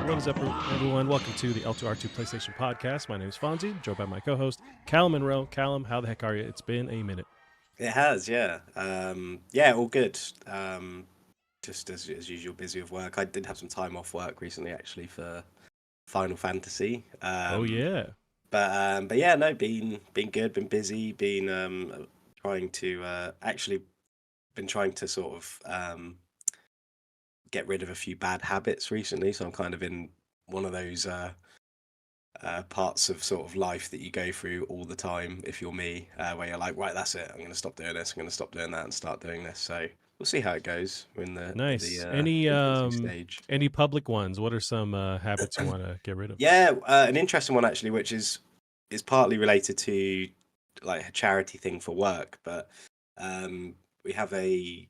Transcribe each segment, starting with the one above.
What is up, everyone? Welcome to the L2R2 PlayStation Podcast. My name is Fonzie, joined by my co-host, Callum Monroe. Callum, how the heck are you? It's been a minute. It has, yeah. Yeah, all good. Just as usual, busy with work. I did have some time off work recently, actually, for Final Fantasy. Oh, yeah. But yeah, no, been good, been busy, been trying to actually been trying to sort of get rid of a few bad habits recently. So I'm kind of in one of those parts of sort of life that you go through all the time if you're me, where you're like, right, that's it, I'm going to stop doing this, I'm going to stop doing that and start doing this. So we'll see how it goes. We're in Nice. the infancy stage. Any public ones? What are some habits you want to get rid of? Yeah, an interesting one actually, which is partly related to like a charity thing for work, but we have a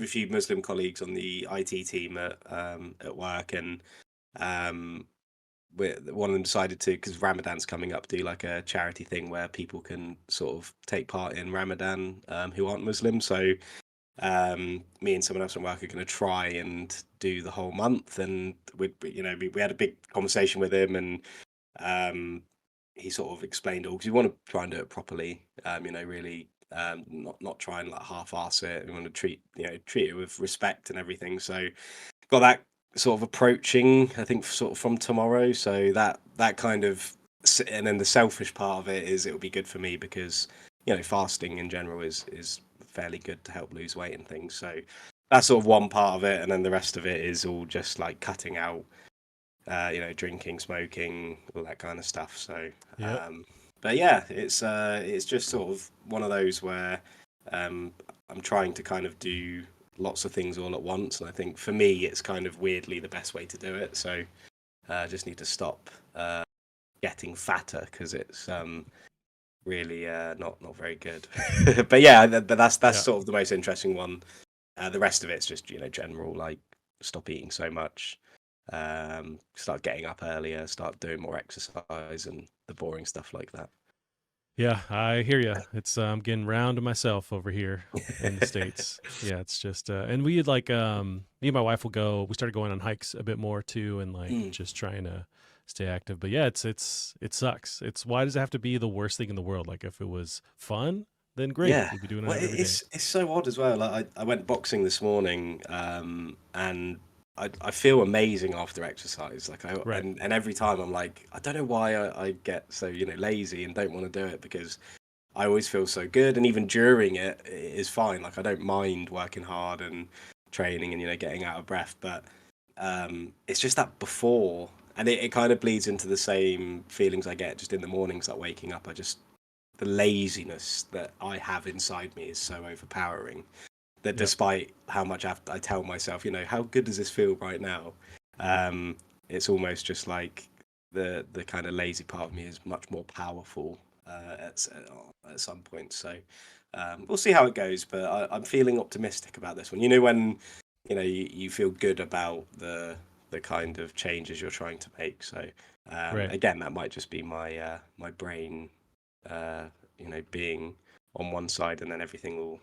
few Muslim colleagues on the IT team at work, and um, one of them decided to, because Ramadan's coming up, do like a charity thing where people can sort of take part in Ramadan who aren't Muslim. So me and someone else from work are going to try and do the whole month, and we had a big conversation with him, and he sort of explained all, because we want to try and do it properly, really not try and like half-ass it. We want to treat it with respect and everything. So got that sort of approaching, I think, sort of from tomorrow. So that kind of, and then the selfish part of it is it'll be good for me because fasting in general is fairly good to help lose weight and things. So that's sort of one part of it, and then the rest of it is all just like cutting out drinking, smoking, all that kind of stuff. So Yep. but yeah, it's just sort of one of those where I'm trying to kind of do lots of things all at once, and I think for me it's kind of weirdly the best way to do it. So I just need to stop getting fatter, because it's really not very good. But yeah, but that's Yeah. sort of the most interesting one. The rest of it's just general, like stop eating so much, start getting up earlier, start doing more exercise, and the boring stuff like that. Yeah, I hear you. It's I'm getting round to myself over here in the States. Yeah, it's just and we had like me and my wife will go, we started going on hikes a bit more too, and like just trying to stay active. But yeah, it sucks. It's, why does it have to be the worst thing in the world? Like if it was fun, then great. Yeah, We'd be doing it well, every day. it's so odd as well. Like I went boxing this morning, and I feel amazing after exercise. Like Right. and every time I'm like, I don't know why I get so lazy and don't want to do it, because I always feel so good, and even during it is fine. Like I don't mind working hard and training and getting out of breath, but it's just that before, and it kind of bleeds into the same feelings I get just in the mornings, like waking up. The laziness that I have inside me is so overpowering that Yep. despite how much I tell myself, how good does this feel right now? It's almost just like the kind of lazy part of me is much more powerful at some point. So we'll see how it goes, but I'm feeling optimistic about this one. When you feel good about the kind of changes you're trying to make. So Right. again, that might just be my my brain being on one side, and then everything will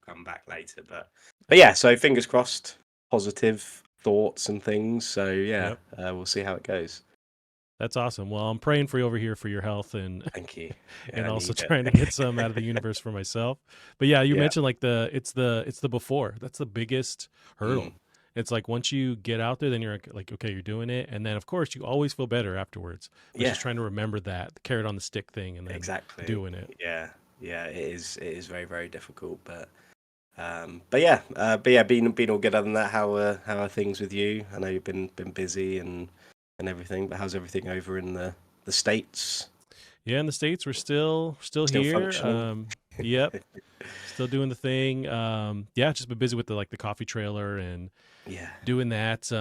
come back later. But yeah, so fingers crossed, positive thoughts and things. So yeah, Yep. we'll see how it goes. That's awesome. Well, I'm praying for you over here for your health and Thank you. Yeah, and I also need trying to it. get some out of the universe for myself. But yeah, you Yeah. mentioned like it's the before. That's the biggest hurdle. It's like once you get out there, then you're like, okay, you're doing it, and then of course you always feel better afterwards. But Yeah, just trying to remember that, the carrot on the stick thing, and then exactly. doing it. Yeah, yeah, it is very, very difficult, but yeah, been all good. Other than that, how are things with you? I know you've been busy and everything, but how's everything over in the States? Yeah, in the States, we're still Still here. functioning? Yep, still doing the thing. Yeah, just been busy with the coffee trailer and Yeah. doing that.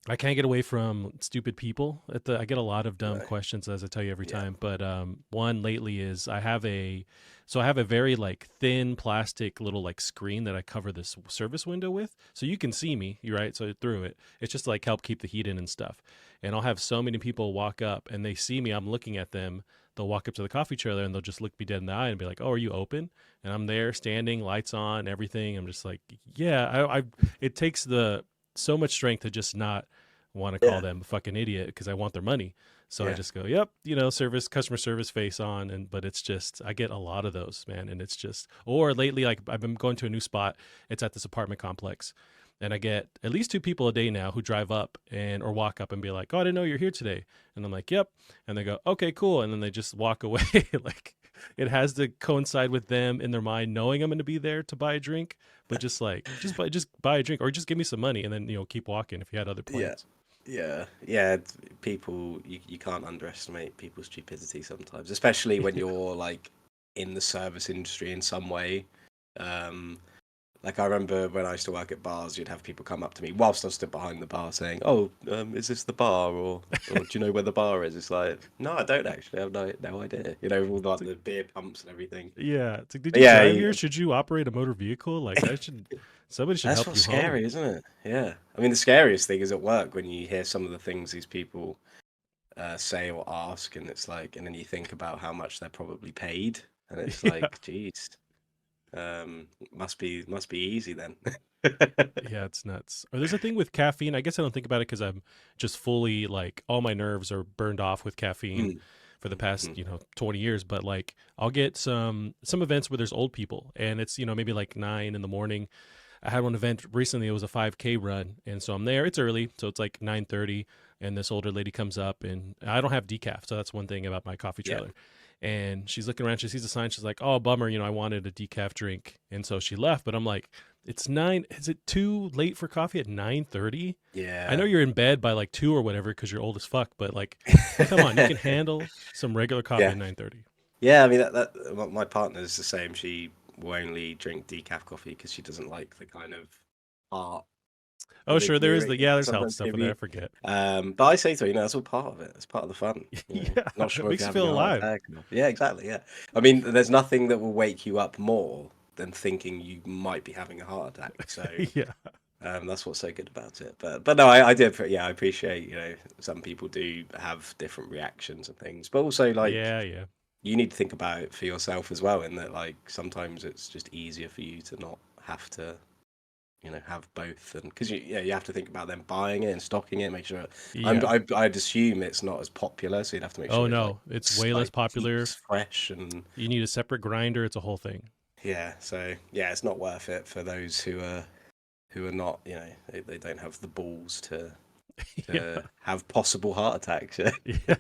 I can't get away from stupid people. I get a lot of dumb No. questions, as I tell you every Yeah. time. But one lately is I have a very like thin plastic little like screen that I cover this service window with, so you can see me. You're right. So through it, it's just to, like, help keep the heat in and stuff. And I'll have so many people walk up and they see me. I'm looking at them. They'll walk up to the coffee trailer and they'll just look me dead in the eye and be like, "Oh, are you open?" And I'm there, standing, lights on, everything. I'm just like, yeah. It takes so much strength to just not want to call Yeah. them a fucking idiot because I want their money. So I Yeah. just go, yep, customer service face on. But it's just, I get a lot of those, man. And it's just, or lately, like I've been going to a new spot. It's at this apartment complex. And I get at least 2 people a day now who drive up or walk up and be like, oh, I didn't know you're here today. And I'm like, yep. And they go, okay, cool. And then they just walk away. Like it has to coincide with them in their mind knowing I'm going to be there to buy a drink, but just buy a drink or just give me some money and then, keep walking if you had other Yeah. plans. Yeah. People, you can't underestimate people's stupidity sometimes, especially when you're like in the service industry in some way. Um, Like I remember when I used to work at bars, you'd have people come up to me whilst I stood behind the bar saying, "Oh, is this the bar, or do you know where the bar is?" It's like, no, I don't actually. I have no idea. All like the beer pumps and everything. Yeah. It's like, did But you yeah, drive here? Should you operate a motor vehicle? Like somebody should that's help what's you scary, home. isn't it? Yeah. I mean, the scariest thing is at work when you hear some of the things these people say or ask, and it's like, and then you think about how much they're probably paid, and it's Yeah. like, geez, must be easy then. Yeah, it's nuts. Or there's a thing with caffeine. I guess I don't think about it because I'm just fully like all my nerves are burned off with caffeine Mm, for the past, mhm. 20 years. But like I'll get some events where there's old people and it's, maybe like 9 in the morning. I had one event recently, it was a 5K run. And so I'm there. It's early. So it's like 9:30. And this older lady comes up and I don't have decaf. So that's one thing about my coffee Yeah. trailer. And she's looking around, she sees a sign, she's like, oh, bummer, I wanted a decaf drink. And so she left, but I'm like, it's nine. Is it too late for coffee at 9:30? I know Yeah. you're in bed by like 2 or whatever because you're old as fuck, but like, come on, you can handle some regular coffee Yeah. at 9:30. Yeah, I mean my partner's the same. She will only drink decaf coffee because she doesn't like the kind of art Oh, that they sure, can there is can there's health sometimes stuff give in there. you. I forget. But I say to her, that's all part of it. It's part of the fun. Yeah, Not it sure if makes you're you having feel a heart alive. attack. Yeah, exactly. Yeah. I mean, there's nothing that will wake you up more than thinking you might be having a heart attack. So Yeah, that's what's so good about it. But no, I did. Yeah, I appreciate. Some people do have different reactions and things, but also like yeah. you need to think about it for yourself as well. In that, like sometimes it's just easier for you to not have to, have both, and because you have to think about them buying it and stocking it, make sure. Yeah. I'd assume it's not as popular, so you'd have to make Oh sure it like no, it's way less popular. keeps fresh and You need a separate grinder. It's a whole thing. yeah. So yeah, it's not worth it for those who are not, they don't have the balls to Yeah, have possible heart attacks. yeah.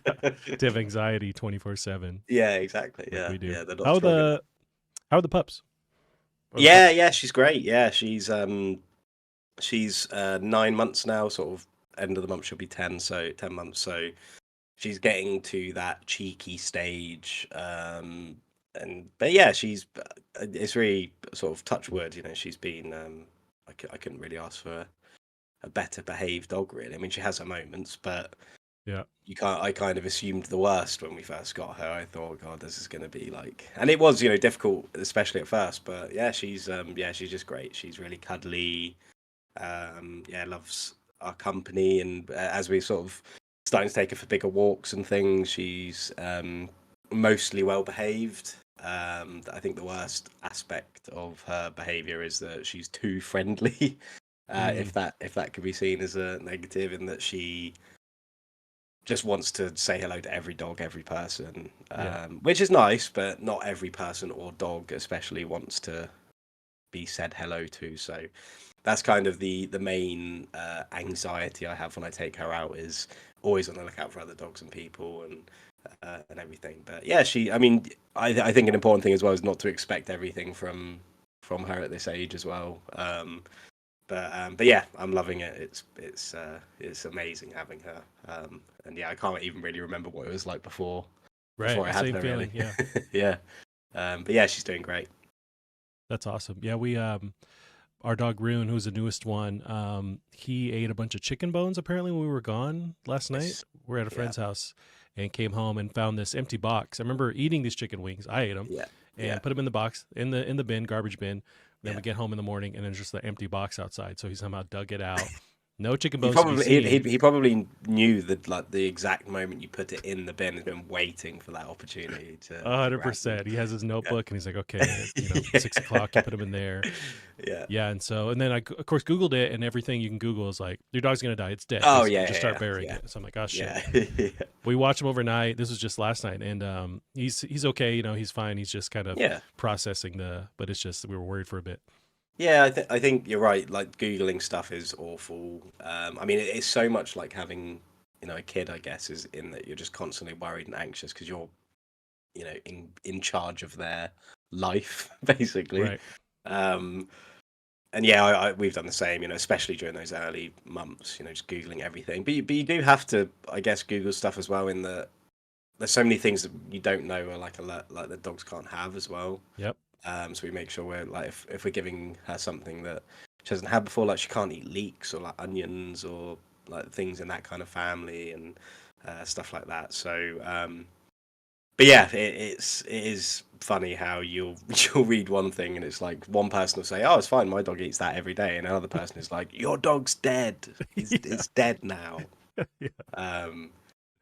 To have anxiety 24/7 Yeah, exactly. like Yeah, we do. yeah, they're not strong enough. How are the pups or the Yeah, pups? yeah, she's great. Yeah, she's 9 months now. Sort of end of the month, she'll be 10. So 10 months. So she's getting to that cheeky stage. But yeah, she's it's really sort of touch wood. She's been. I couldn't really ask for a better behaved dog. Really, I mean, she has her moments, but Yeah, you can't. I kind of assumed the worst when we first got her. I thought, God, this is going to be like, and it was, difficult, especially at first. But she's just great. She's really cuddly. Yeah, loves our company, and as we sort of starting to take her for bigger walks and things, she's mostly well behaved. I think the worst aspect of her behaviour is that she's too friendly. mm, If that could be seen as a negative, in that she just wants to say hello to every dog, every person, yeah, which is nice, but not every person or dog especially wants to be said hello to. So that's kind of the main anxiety I have when I take her out, is always on the lookout for other dogs and people and everything. But yeah, I mean, I think an important thing as well is not to expect everything from her at this age as well. But yeah, I'm loving it. It's amazing having her. And yeah, I can't even really remember what it was like before I right. had Same her, feeling. really. Yeah, Yeah. But yeah, she's doing great. that's awesome. Yeah, we our dog Rune, who's the newest one, he ate a bunch of chicken bones apparently when we were gone last night. Yes. We're at a Yeah. friend's house and came home and found this empty box. I remember eating these chicken wings. I ate them Yeah. Yeah. and put them in the box in the bin, garbage bin. Then Yeah. we get home in the morning and there's just the empty box outside. So he somehow dug it out No chicken He bones to be probably seen. he probably knew that like the exact moment you put it in the bin, has been waiting for that opportunity to grab them. 100%. He has his notebook and he's like, okay, Yeah. 6 o'clock, you put him in there. Yeah. Yeah, and then of course Googled it, and everything you can Google is like, your dog's gonna die. It's dead, Oh basically. yeah, Just start yeah, burying yeah, it. So I'm like, oh shit. yeah, yeah, We watched him overnight. This was just last night, and he's okay. He's fine. He's just kind of yeah. processing but it's just we were worried for a bit. Yeah, I think you're right. Like googling stuff is awful. I mean, it's so much like having a kid. I guess is in that you're just constantly worried and anxious because you're in charge of their life basically. Right. Um, and yeah, we've done the same. Especially during those early months. Just googling everything. But you do have to, I guess, Google stuff as well. In that there's so many things that you don't know are like alert, like the dogs can't have as well. Yep. So we make sure we're like if we're giving her something that she hasn't had before, like she can't eat leeks or like onions or like things in that kind of family and stuff like that. So, but yeah, it is funny how you'll you'll read one thing and it's like one person will say, "Oh, it's fine, my dog eats that every day," and another person is like, "Your dog's dead. It's Yeah. it's dead now." Yeah. Um,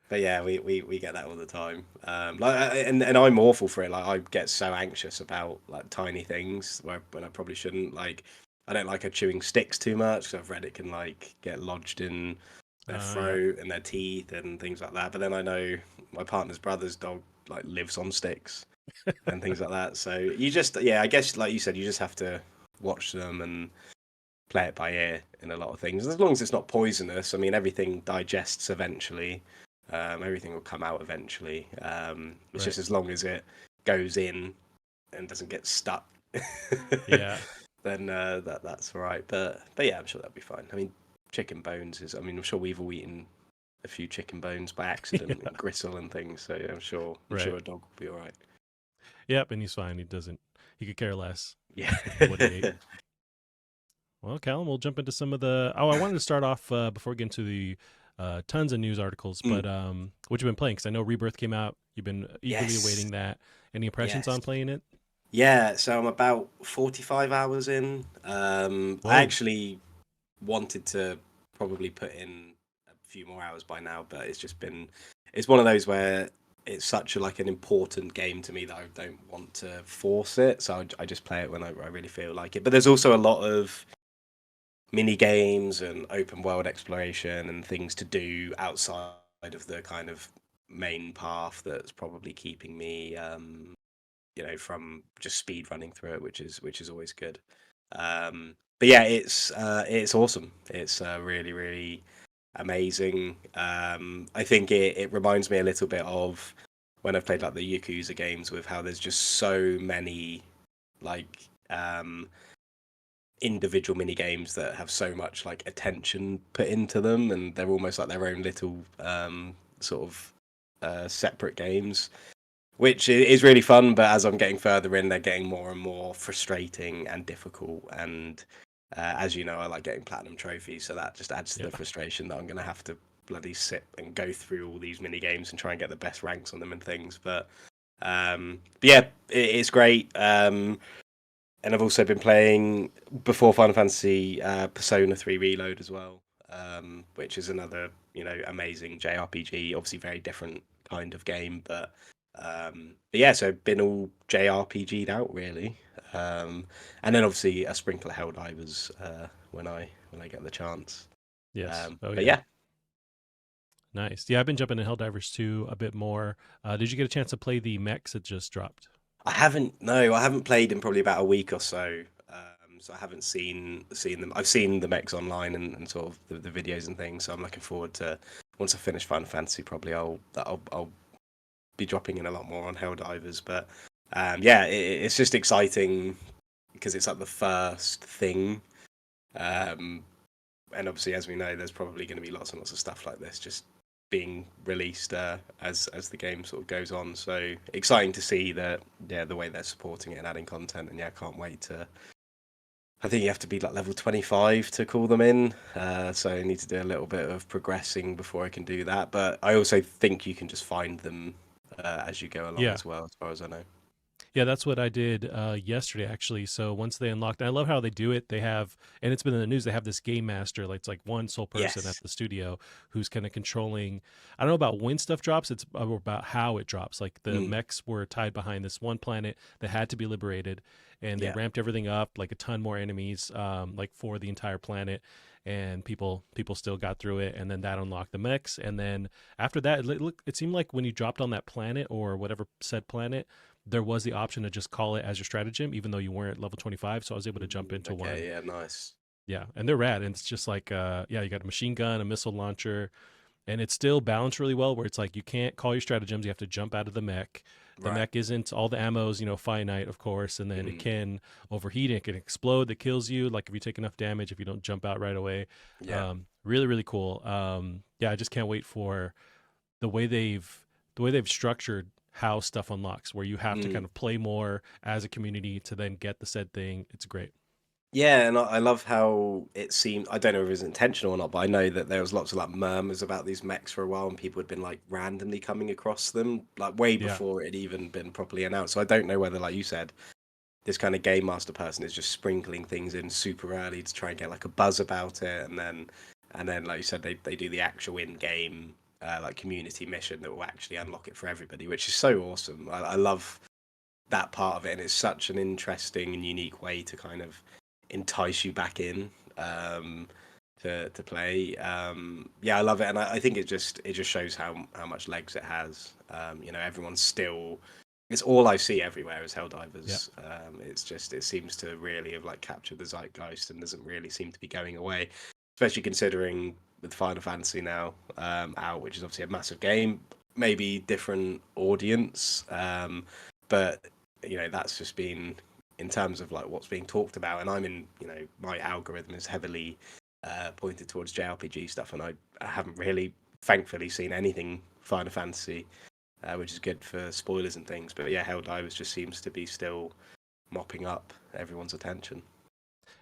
but yeah, we get that all the time. And I'm awful for it. Like I get so anxious about like tiny things when I probably shouldn't. Like I don't like her chewing sticks too much because I've read it can like get lodged in their Yeah. throat and their teeth and things like that. But then I know my partner's brother's dog like lives on sticks and things like that. So you just I guess like you said, you just have to watch them and play it by ear in a lot of things. As long as it's not poisonous, I mean, everything digests eventually. Everything will come out eventually. It's Right. just as long as it goes in and doesn't get stuck, Yeah. then that's all right. But yeah, I'm sure that'll be fine. I mean, chicken bones is. I mean, I'm sure we've all eaten a few chicken bones by accident Yeah. and gristle and things. So yeah, I'm sure Right. a dog will be all right. Yep. And he's fine. He doesn't. He could care less Yeah. what he ate. Well, Callum, we'll jump into some of the. Oh, I wanted to start off before we get into the tons of news articles, Mm. but what you've been playing? Because I know Rebirth came out. You've been eagerly Yes. awaiting that. Any impressions Yes. on playing it? Yeah, so I'm about 45 hours in. I Whoa. actually wanted to probably put in a few more hours by now, but it's one of those where it's such like an important game to me that I don't want to force it. So I just play it when I really feel like it. But there's also a lot of mini games and open world exploration and things to do outside of the kind of main path that's probably keeping me from just speed running through it, which is always good. But yeah, it's awesome. It's really really amazing. I think it reminds me a little bit of when I've played like the Yakuza games with how there's just so many like individual mini games that have so much like attention put into them, and they're almost like their own little sort of separate games, which is really fun. But as I'm getting further in, they're getting more and more frustrating and difficult. And as you know, I like getting platinum trophies, so that just adds to Yeah. the frustration that I'm going to have to bloody sit and go through all these mini games and try and get the best ranks on them and things. But yeah, it's great. And I've also been playing before Final Fantasy Persona 3 Reload as well, which is another amazing JRPG. Obviously, very different kind of game, but yeah, so been all JRPG'd out really, and then obviously a sprinkle of Helldivers when I get the chance. Yes. Oh But yeah. yeah, Nice. Yeah, I've been jumping in Helldivers 2 a bit more. Did you get a chance to play the mechs that just dropped? I haven't. No, I haven't played in probably about a week or so. So I haven't seen them. I've seen the mechs online and sort of the videos and things. So I'm looking forward to once I finish Final Fantasy. Probably I'll be dropping in a lot more on Helldivers. But yeah, it's just exciting because it's like the first thing. Um, and obviously, as we know, there's probably going to be lots and lots of stuff like this just being released as the game sort of goes on. So exciting to see that, yeah, the way they're supporting it and adding content. And yeah, I can't wait to. I think you have to be like level 25 to call them in. So I need to do a little bit of progressing before I can do that. But I also think you can just find them as you go along Yeah. as well, as far as I know. Yeah, that's what I did yesterday, actually. So once they unlocked, and I love how they do it. They have, and it's been in the news. They have this game master, like it's like one sole person at Yes. the studio who's kind of controlling. I don't know about when stuff drops. It's about how it drops. Like the Mm, mechs were tied behind this one planet that had to be liberated, and they yeah. ramped everything up, like a ton more enemies, like for the entire planet. And people still got through it, and then that unlocked the mechs, and then after that, it seemed like when you dropped on that planet or whatever said planet, there was the option to just call it as your stratagem, even though you weren't level 25. So I was able to jump into one. Okay. Yeah. Nice. Yeah. And they're rad. And it's just like, yeah, you got a machine gun, a missile launcher, and it's still balanced really well where it's like you can't call your stratagems. You have to jump out of the mech. The Right. mech isn't all the ammo's, finite, of course. And then it Mm, can overheat, it can explode, that kills you. Like if you take enough damage, if you don't jump out right away. yeah. Really, really cool. Yeah, I just can't wait for the way they've structured how stuff unlocks, where you have to Mm. kind of play more as a community to then get the said thing. It's great. Yeah, and I love how it seemed. I don't know if it was intentional or not, but I know that there was lots of like murmurs about these mechs for a while, and people had been like randomly coming across them, like way Yeah, before it had even been properly announced. So I don't know whether, like you said, this kind of game master person is just sprinkling things in super early to try and get like a buzz about it, and then like you said, they do the actual in-game like community mission that will actually unlock it for everybody, which is so awesome. I love that part of it, and it's such an interesting and unique way to kind of entice you back in to play. Yeah, I love it, and I think it just shows how much legs it has. Everyone's still. It's all I see everywhere is yeah, Helldivers. It's just it seems to really have like captured the zeitgeist and doesn't really seem to be going away, especially considering with Final Fantasy now out, which is obviously a massive game, maybe different audience, but that's just been in terms of like what's being talked about, and I'm in, my algorithm is heavily pointed towards JRPG stuff, and I haven't really, thankfully, seen anything Final Fantasy, which is good for spoilers and things. But yeah, Helldivers just seems to be still mopping up everyone's attention.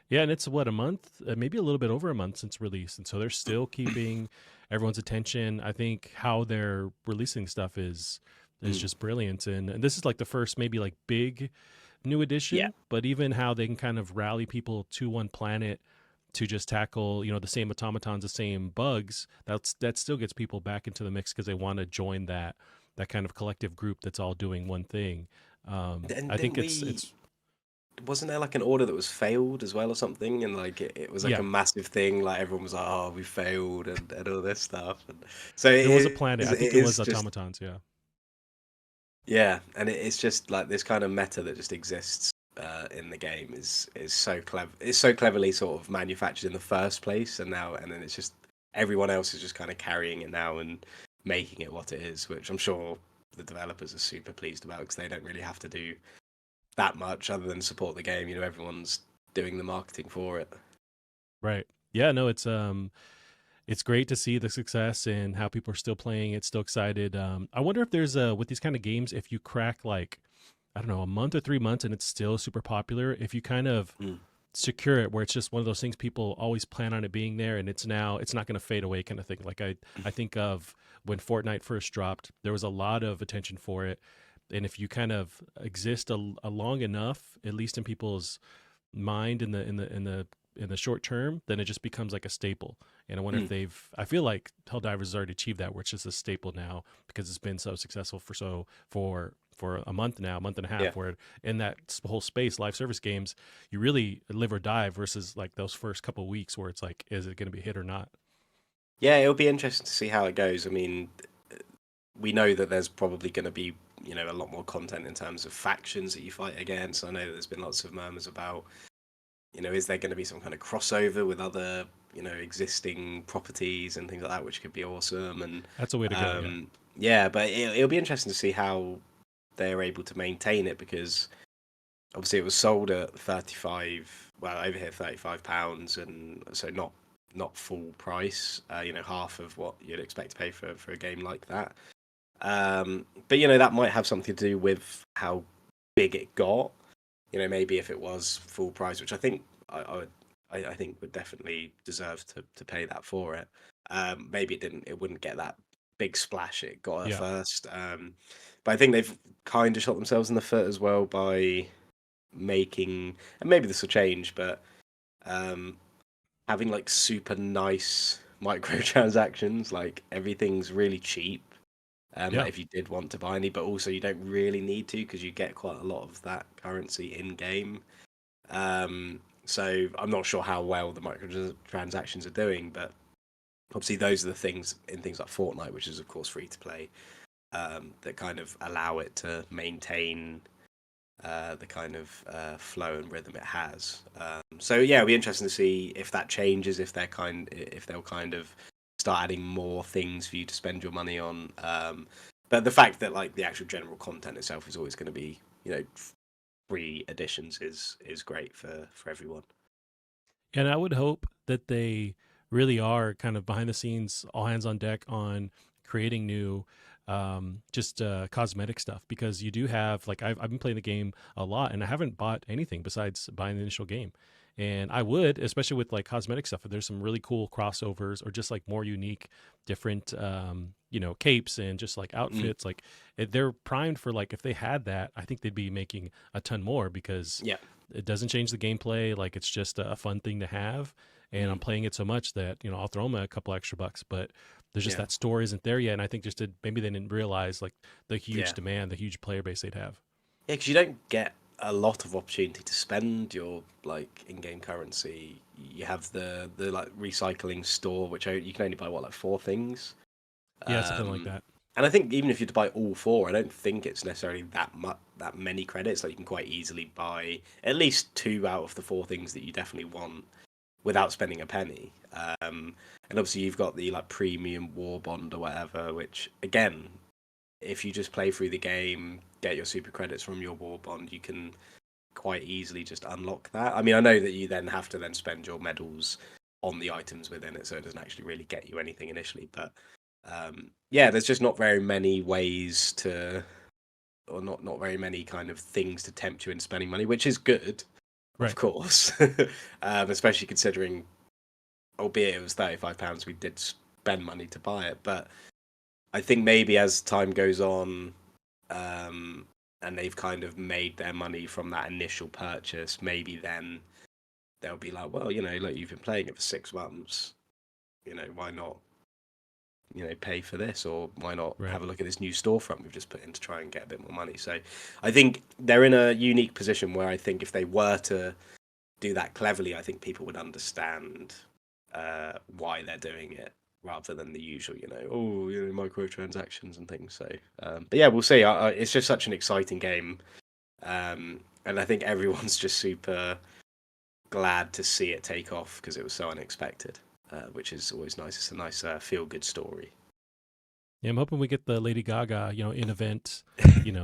yeah. And it's what, a month, maybe a little bit over a month since release, and so they're still keeping everyone's attention. I think how they're releasing stuff is Mm. just brilliant, and this is like the first maybe like big new Yeah. addition, but even how they can kind of rally people to one planet to just tackle, the same automatons, the same bugs. That still gets people back into the mix because they want to join that kind of collective group that's all doing one thing. And I think didn't it's we? it's Wasn't there like an order that was failed as well or something? And like it was like a yeah. massive thing. Like everyone was like, "Oh, we failed," and all this stuff. And so There was a planet. I it think it was is just. automatons. Yeah, Yeah, and it's just like this kind of meta that just exists in the game is so clever. It's so cleverly sort of manufactured in the first place, and then it's just everyone else is just kind of carrying it now and making it what it is, which I'm sure the developers are super pleased about because they don't really have to do that much other than support the game. Everyone's doing the marketing for it. right. Yeah, no, it's great to see the success and how people are still playing it, still excited. I wonder if there's a with these kind of games, if you crack like, I don't know, a month or 3 months and it's still super popular, if you kind of Mm, secure it where it's just one of those things people always plan on it being there, and it's not going to fade away kind of thing. Like I think of when Fortnite first dropped, there was a lot of attention for it, and if you kind of exist a long enough, at least in people's mind in the short term, then it just becomes like a staple. And I wonder if mm, I feel like Helldivers has already achieved that, where it's just a staple now because it's been so successful for a month now, a month and a yeah. half, where in that whole space, live service games, you really live or die versus like those first couple of weeks where it's like, is it going to be a hit or not? Yeah, it'll be interesting to see how it goes. I mean, we know that there's probably going to be a lot more content in terms of factions that you fight against. I know that there's been lots of murmurs about is there going to be some kind of crossover with other existing properties and things like that, which could be awesome. And That's a way to go. Yeah. yeah, but it'll be interesting to see how they're able to maintain it because obviously it was sold at 35, well over here £35, and so not full price, half of what you'd expect to pay for a game like that. But that might have something to do with how big it got. Maybe if it was full price, which I think I think would definitely deserve to pay that for it. Maybe it didn't. It wouldn't get that big splash it got at Yeah. first. But I think they've kind of shot themselves in the foot as well by making, and maybe this will change, but um, having like super nice microtransactions. Like everything's really cheap. Yeah. Like if you did want to buy any, but also you don't really need to because you get quite a lot of that currency in game. So I'm not sure how well the microtransactions are doing, but obviously those are the things in things like Fortnite, which is of course free to play, that kind of allow it to maintain the kind of flow and rhythm it has. So yeah, it'll be interesting to see if that changes, if they'll kind of start adding more things for you to spend your money on. But the fact that like the actual general content itself is always going to be, free editions is great for everyone. And I would hope that they really are kind of behind the scenes, all hands on deck on creating new, just cosmetic stuff, because you do have like I've been playing the game a lot and I haven't bought anything besides buying the initial game. And I would, especially with like cosmetic stuff, if there's some really cool crossovers or just like more unique, different, capes and just like Mm, outfits. Like they're primed for like if they had that, I think they'd be making a ton more because yeah. it doesn't change the gameplay. Like it's just a fun thing to have. And I'm Mm, playing it so much that, I'll throw them a couple extra bucks, but there's just yeah. that store isn't there yet. And I think maybe they didn't realize like the huge Yeah. demand, the huge player base they'd have. Yeah, because you don't get a lot of opportunity to spend your like in-game currency. You have the like recycling store, which you can only buy what, like four things. Yeah, something like Um, that. and I think even if you had to buy all four, I don't think it's necessarily that many credits. Like you can quite easily buy at least two out of the four things that you definitely want without spending a penny. And obviously you've got the like premium war bond or whatever, which again, if you just play through the game, get your super credits from your war bond, you can quite easily just unlock that. I mean, I know that you then have to then spend your medals on the items within it, so it doesn't actually really get you anything initially. But yeah, there's just not very many ways to, or not very many kind of things to tempt you into spending money, which is good, of Right. course. Especially considering, albeit it was £35, we did spend money to buy it. But I think maybe as time goes on, um, and they've kind of made their money from that initial purchase, maybe then they'll be like, well, look, you've been playing it for 6 months, why not, pay for this, or why not Right. have a look at this new storefront we've just put in to try and get a bit more money. So I think they're in a unique position where I think if they were to do that cleverly, I think people would understand why they're doing it rather than the usual, microtransactions and things. So, but yeah, we'll see. It's just such an exciting game, and I think everyone's just super glad to see it take off because it was so unexpected, which is always nice. It's a nice feel good story. Yeah, I'm hoping we get the Lady Gaga, in event,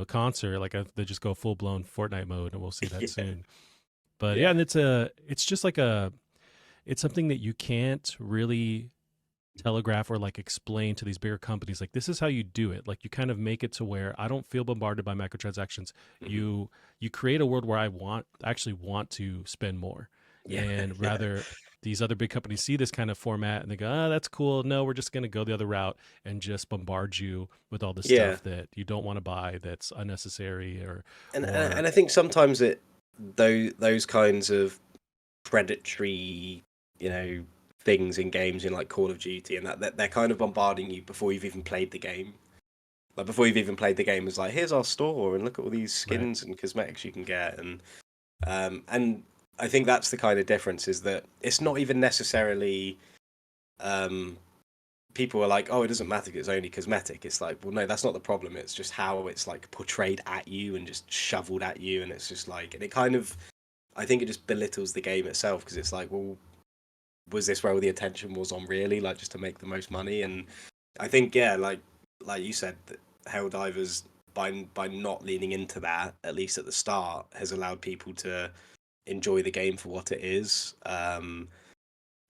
concert. Like they just go full blown Fortnite mode, and we'll see that Yeah, soon. But yeah, yeah, and it's just like it's something that you can't really telegraph or like explain to these bigger companies like this is how you do it. Like you kind of make it to where I don't feel bombarded by microtransactions. hmm, You create a world where I actually want to spend more, yeah, and yeah, rather these other big companies see this kind of format and they go, oh, that's cool, no, we're just going to go the other route and just bombard you with all this yeah. stuff that you don't want to buy, that's unnecessary, And or I think sometimes those kinds of predatory, you know, things in games in like Call of Duty and that they're kind of bombarding you before you've even played the game. Like before you've even played the game, it's like here's our store and look at all these right, skins and cosmetics you can get, and I think that's the kind of difference is that it's not even necessarily um, people are like, oh, it doesn't matter, it's only cosmetic. It's like, well, no, that's not the problem. It's just how it's like portrayed at you and just shoveled at you, and it's just like, and it kind of, I think it just belittles the game itself because it's like, well, was this where all the attention was on really, like just to make the most money? And I think, yeah, like you said, that Helldivers by not leaning into that, at least at the start, has allowed people to enjoy the game for what it is.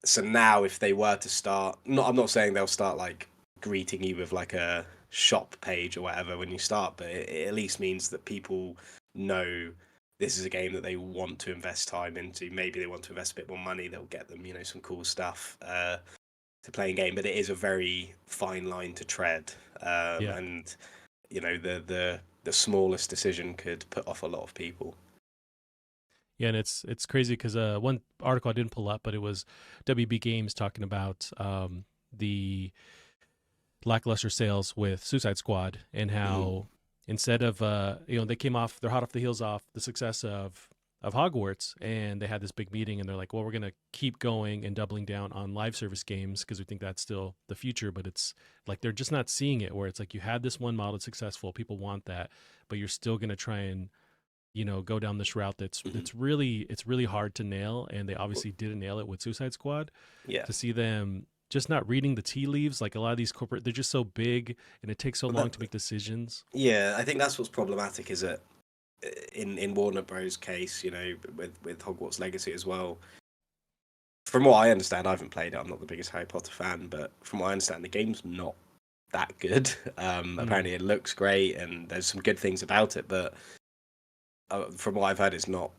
So now if they were to start, not, I'm not saying they'll start like greeting you with like a shop page or whatever when you start, but it at least means that people know this is a game that they want to invest time into. Maybe they want to invest a bit more money, they'll get them, some cool stuff playing game, but it is a very fine line to tread. Yeah. And the smallest decision could put off a lot of people. Yeah, and it's crazy because one article I didn't pull up, but it was WB Games talking about the lackluster sales with Suicide Squad and Mhm. how instead of they came off, they're hot off the heels off the success of Hogwarts, and they had this big meeting, and they're like, well, we're gonna keep going and doubling down on live service games because we think that's still the future. But it's like they're just not seeing it, where it's like you had this one model successful, people want that, but you're still gonna try and go down this route that's Mhm. it's really hard to nail, and they obviously didn't nail it with Suicide Squad. Yeah. To see them just not reading the tea leaves, like a lot of these corporate, they're just so big and it takes so Well, long to make decisions. yeah, I think that's what's problematic is that in Warner Bros. Case, with Hogwarts Legacy as well. From what I understand, I haven't played it. I'm not the biggest Harry Potter fan, but from what I understand, the game's not that good. Mm, Apparently, it looks great and there's some good things about it, but from what I've heard, it's not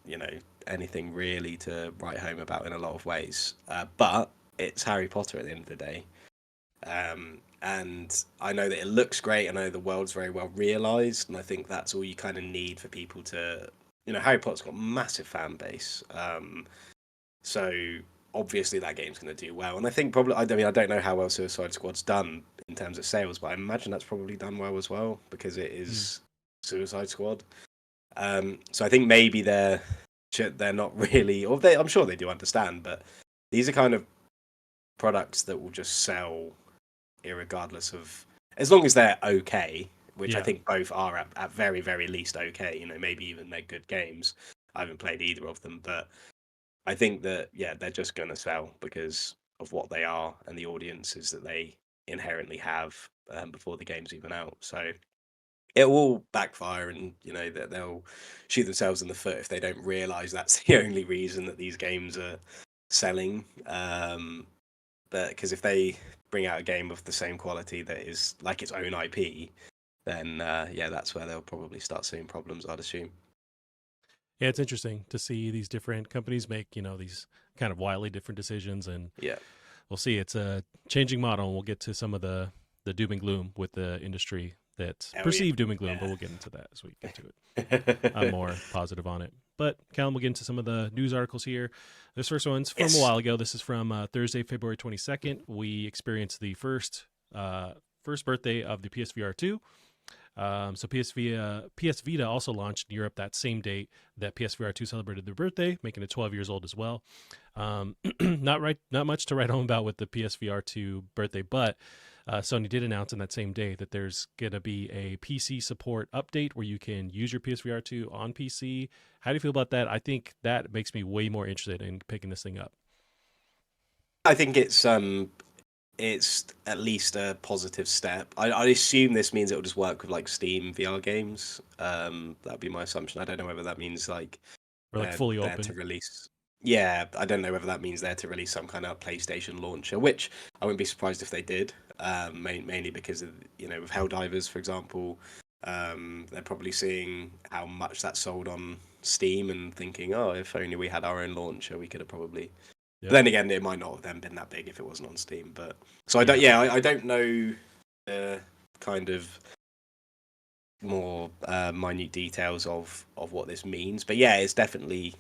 anything really to write home about in a lot of ways. But it's Harry Potter at the end of the day. And I know that it looks great. I know the world's very well realized, and I think that's all you kind of need for people to, Harry Potter's got a massive fan base. So obviously that game's going to do well, and I think probably, I mean, I don't know how well Suicide Squad's done in terms of sales, but I imagine that's probably done well as well because it mm. is Suicide Squad. So I think maybe they're not really, or I'm sure they do understand, but these are kind of products that will just sell irregardless of, as long as they're okay, which I Yeah. think both are at very very least okay. Maybe even they're good games. I haven't played either of them, but I think that yeah, they're just going to sell because of what they are and the audiences that they inherently have before the game's even out. So it will backfire, and that they'll shoot themselves in the foot if they don't realize that's the only reason that these games are selling. But because if they bring out a game of the same quality that is like its own IP, then yeah, that's where they'll probably start seeing problems, I'd assume. Yeah, it's interesting to see these different companies make, these kind of wildly different decisions, and Yeah. we'll see. It's a changing model, and we'll get to some of the doom and gloom with the industry that's Hell yeah. perceived doom and gloom, but Yeah. we'll get into that as we get to it. I'm more positive on it. But Callum, we'll get into some of the news articles here. This first one's from a Yes. while ago. This is from Thursday, February 22nd. We experienced the first birthday of the PSVR 2. So PS Vita also launched in Europe that same date that PSVR 2 celebrated their birthday, making it 12 years old as well. Not much to write home about with the PSVR 2 birthday, but Sony did announce on that same day that there's going to be a PC support update where you can use your PSVR 2 on PC. How do you feel about that? I think that makes me way more interested in picking this thing up. I think it's at least a positive step. I assume this means it will just work with like Steam VR games. That'd be my assumption. I don't know whether that means like Or like they're fully there to open. release. Yeah, I don't know whether that means they're to release some kind of PlayStation launcher, which I wouldn't be surprised if they did. Mainly because of with Helldivers, for example, they're probably seeing how much that sold on Steam and thinking, oh, if only we had our own launcher, we could have probably. But Yep. then again, it might not have then been that big if it wasn't on Steam. But so I don't. Yeah. Yeah, I don't know the kind of more minute details of what this means. But yeah, it's definitely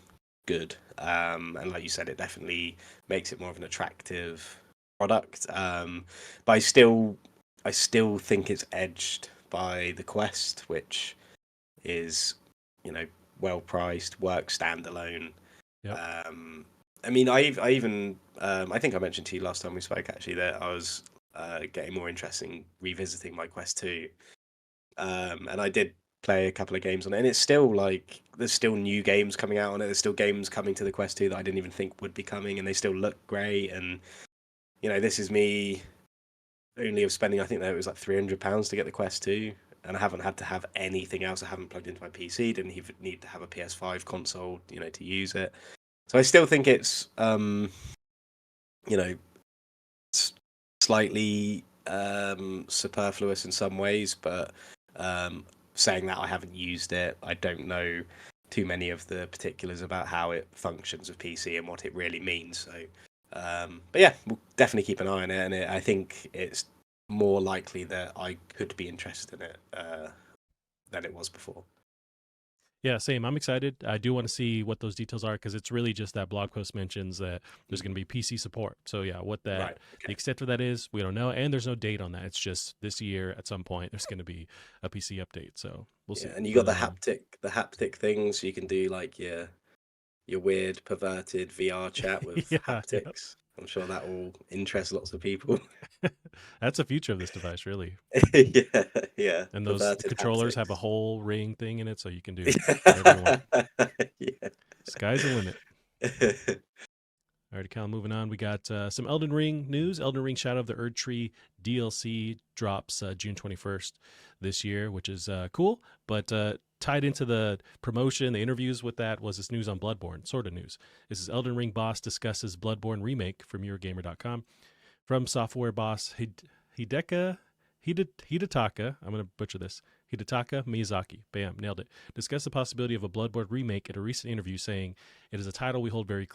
good. And like you said, it definitely makes it more of an attractive product. But I still think it's edged by the Quest, which is you know well priced, works standalone. Yep. Um, I mean, I even I think I mentioned to you last time we spoke actually that I was getting more interested in revisiting my Quest 2, and I did play a couple of games on it, and it's still like there's still new games coming out on it. There's still games coming to the Quest 2 that I didn't even think would be coming, and they still look great. And this is me only of spending, I think that it was like £300 to get the Quest 2, and I haven't had to have anything else. I haven't plugged into my PC. Didn't even need to have a PS5 console, to use it. So I still think it's you know slightly superfluous in some ways, but saying that, I haven't used it. I don't know too many of the particulars about how it functions with PC and what it really means. So But yeah, we'll definitely keep an eye on it, and I think it's more likely that I could be interested in it than it was before. Yeah, same. I'm excited. I do want to see what those details are because it's really just that blog post mentions that there's going Mm. to be PC support. So yeah, what that Right. the Okay. extent of that is, we don't know, and there's no date on that. It's just this year at some point there's going to be a PC update. So we'll Yeah, see. and you got But the haptic thing, so you can do like your weird perverted VR chat with yeah, yeah. haptics. I'm sure that will interest lots of people. That's the future of this device, really. Yeah, yeah, And those perverted controllers have a haptics. whole ring thing in it, so you can do whatever you want. Yeah. Sky's the limit. All right, Cal, moving on. We got some Elden Ring news. Elden Ring Shadow of the Erd Tree DLC drops June 21st this year, which is cool. But tied into the promotion, the interviews with that was this news on Bloodborne, sort of news. This is Elden Ring boss discusses Bloodborne remake from EuroGamer.com. From software boss Hidetaka, I'm going to butcher this, Hidetaka Miyazaki. Bam, nailed it. Discussed the possibility of a Bloodborne remake at a recent interview, saying, "It is a title we hold very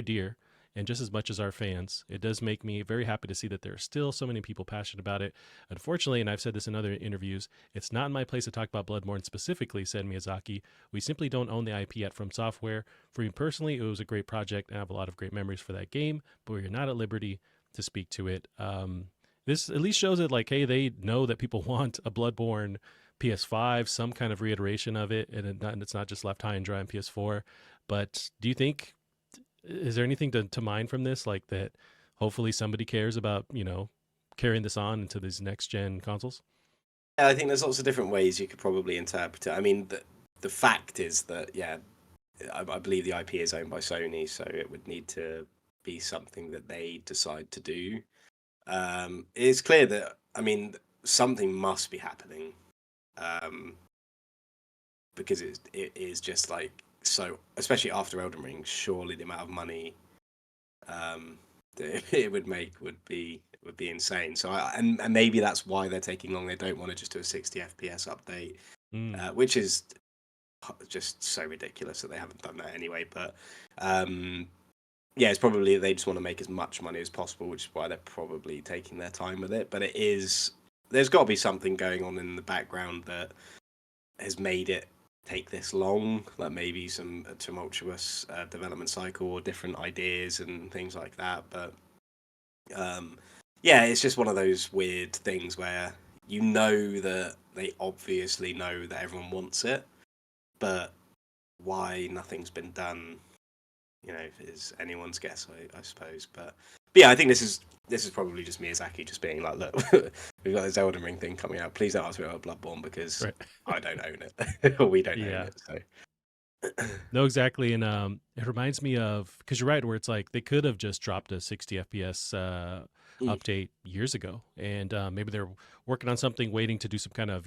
dear, and just as much as our fans. It does make me very happy to see that there are still so many people passionate about it. Unfortunately, and I've said this in other interviews, it's not in my place to talk about Bloodborne specifically," said Miyazaki. "We simply don't own the IP at From Software. For me personally, it was a great project, and I have a lot of great memories for that game, but we are not at liberty to speak to it." This at least shows it like, hey, they know that people want a Bloodborne PS5, some kind of reiteration of it, and it's not just left high and dry on PS4. But do you think, is there anything to mine from this, like that? Hopefully, somebody cares about carrying this on into these next gen consoles. Yeah, I think there's lots of different ways you could probably interpret it. I mean, the fact is that yeah, I believe the IP is owned by Sony, so it would need to be something that they decide to do. It's clear that I mean something must be happening, um, because it is just like so, especially after Elden Ring. Surely the amount of money that it would make would be insane. So and maybe that's why they're taking long. They don't want to just do a 60 FPS update, Mm. which is just so ridiculous that they haven't done that anyway. But um, yeah, it's probably they just want to make as much money as possible, which is why they're probably taking their time with it. But it is there's got to be something going on in the background that has made it take this long, like maybe some tumultuous development cycle or different ideas and things like that. But um, yeah, it's just one of those weird things where you know that they obviously know that everyone wants it, but why nothing's been done, is anyone's guess, I suppose. But yeah, I think this is probably just Miyazaki just being like, look, we've got this Elden Ring thing coming out. Please don't ask me about Bloodborne because Right. I don't own it, or we don't own Yeah. it. So No, exactly, and it reminds me of, because you're right, where it's like they could have just dropped a 60 FPS mm, update years ago, and maybe they're working on something, waiting to do some kind of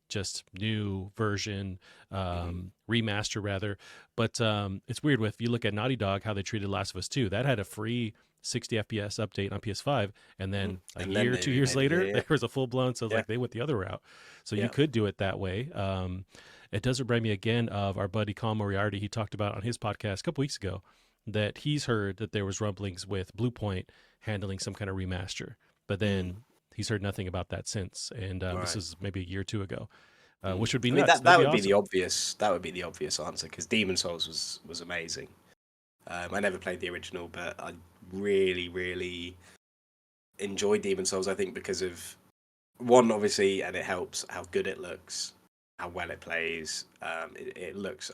just new version, mhm, remaster rather. But it's weird with, if you look at Naughty Dog, how they treated Last of Us 2. That had a free 60 FPS update on PS5, and then a and then year, they 2 years remade it. later, Yeah, there was a full blown. So it's yeah, like they went the other route. So you yeah, could do it that way. It does remind me again of our buddy Colin Moriarty. He talked about on his podcast a couple weeks ago that he's heard that there was rumblings with Bluepoint handling some kind of remaster, but mm, then he's heard nothing about that since. And this right. is maybe a year or two ago, Mm. which would be I mean nuts. That'd that be would be the awesome. obvious answer because Demon Souls was amazing. I never played the original, but I really enjoyed Demon Souls. I think because of one, obviously, and it helps how good it looks, how well it plays. It looks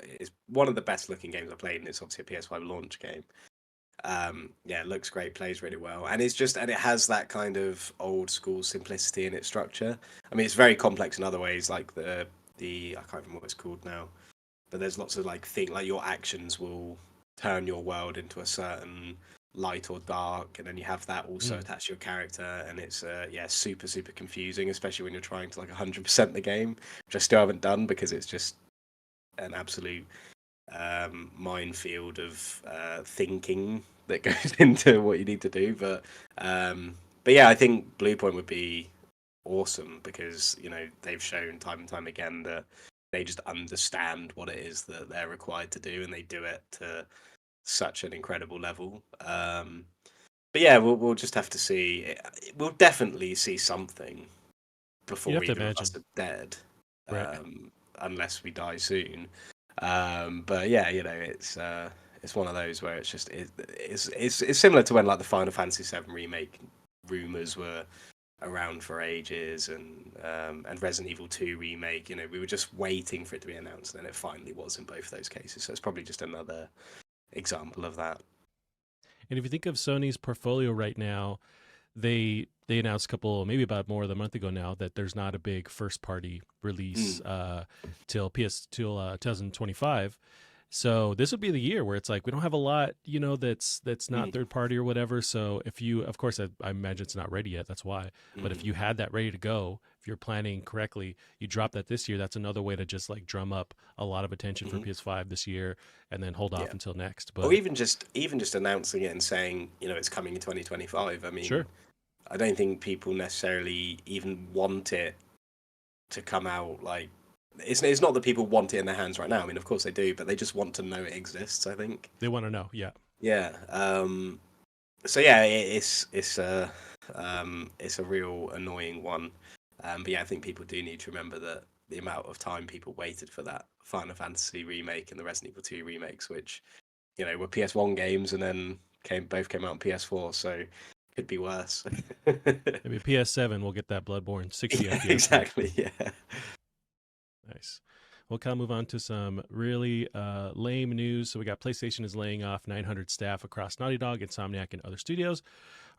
it's one of the best looking games I've played, and it's obviously a PS5 launch game. Yeah, it looks great, plays really well, and it has that kind of old school simplicity in its structure. I mean, it's very complex in other ways, like the I can't remember what it's called now, but there's lots of like like your actions will turn your world into a certain light or dark, and then you have that also Mm. attached to your character, and it's yeah, super confusing, especially when you're trying to like 100% the game, which I still haven't done because it's just an absolute minefield of thinking that goes into what you need to do. But yeah, I think Bluepoint would be awesome because they've shown time and time again that they just understand what it is that they're required to do, and they do it to such an incredible level. But yeah, we'll just have to see. We'll definitely see something You'd have before to either of us imagine, are dead, right? unless we die soon. But yeah, it's one of those where it's similar to when like the Final Fantasy VII remake rumors were around for ages, and Resident Evil 2 remake. We were just waiting for it to be announced, and it finally was in both those cases. So it's probably just another example of that. And if you think of Sony's portfolio right now, they announced a couple, maybe about more than a month ago now, that there's not a big first party release Mm, till 2025. So this would be the year where it's like we don't have a lot, that's not mm, third party or whatever. So if you, of course, I imagine it's not ready yet. That's why. But if mm. you had that ready to go, if you're planning correctly, you drop that this year. That's another way to just like drum up a lot of attention for Hmm. PS5 this year, and then hold off Yeah. until next. Or But even just announcing it and saying, it's coming in 2025. I mean, sure, I don't think people necessarily even want it to come out. Like, it's not that people want it in their hands right now. I mean, of course they do, but they just want to know it exists, I think. they want to know. Yeah. Yeah. So yeah, it's a real annoying one. But yeah, I think people do need to remember that the amount of time people waited for that Final Fantasy remake and the Resident Evil 2 remakes, which were PS1 games, and then both came out on PS4, so could be worse. Maybe PS7 will get that Bloodborne 60 Yeah, FPS game. exactly. Yeah. Nice. We'll kind of move on to some really lame news. So we got PlayStation is laying off 900 staff across Naughty Dog, Insomniac, and other studios.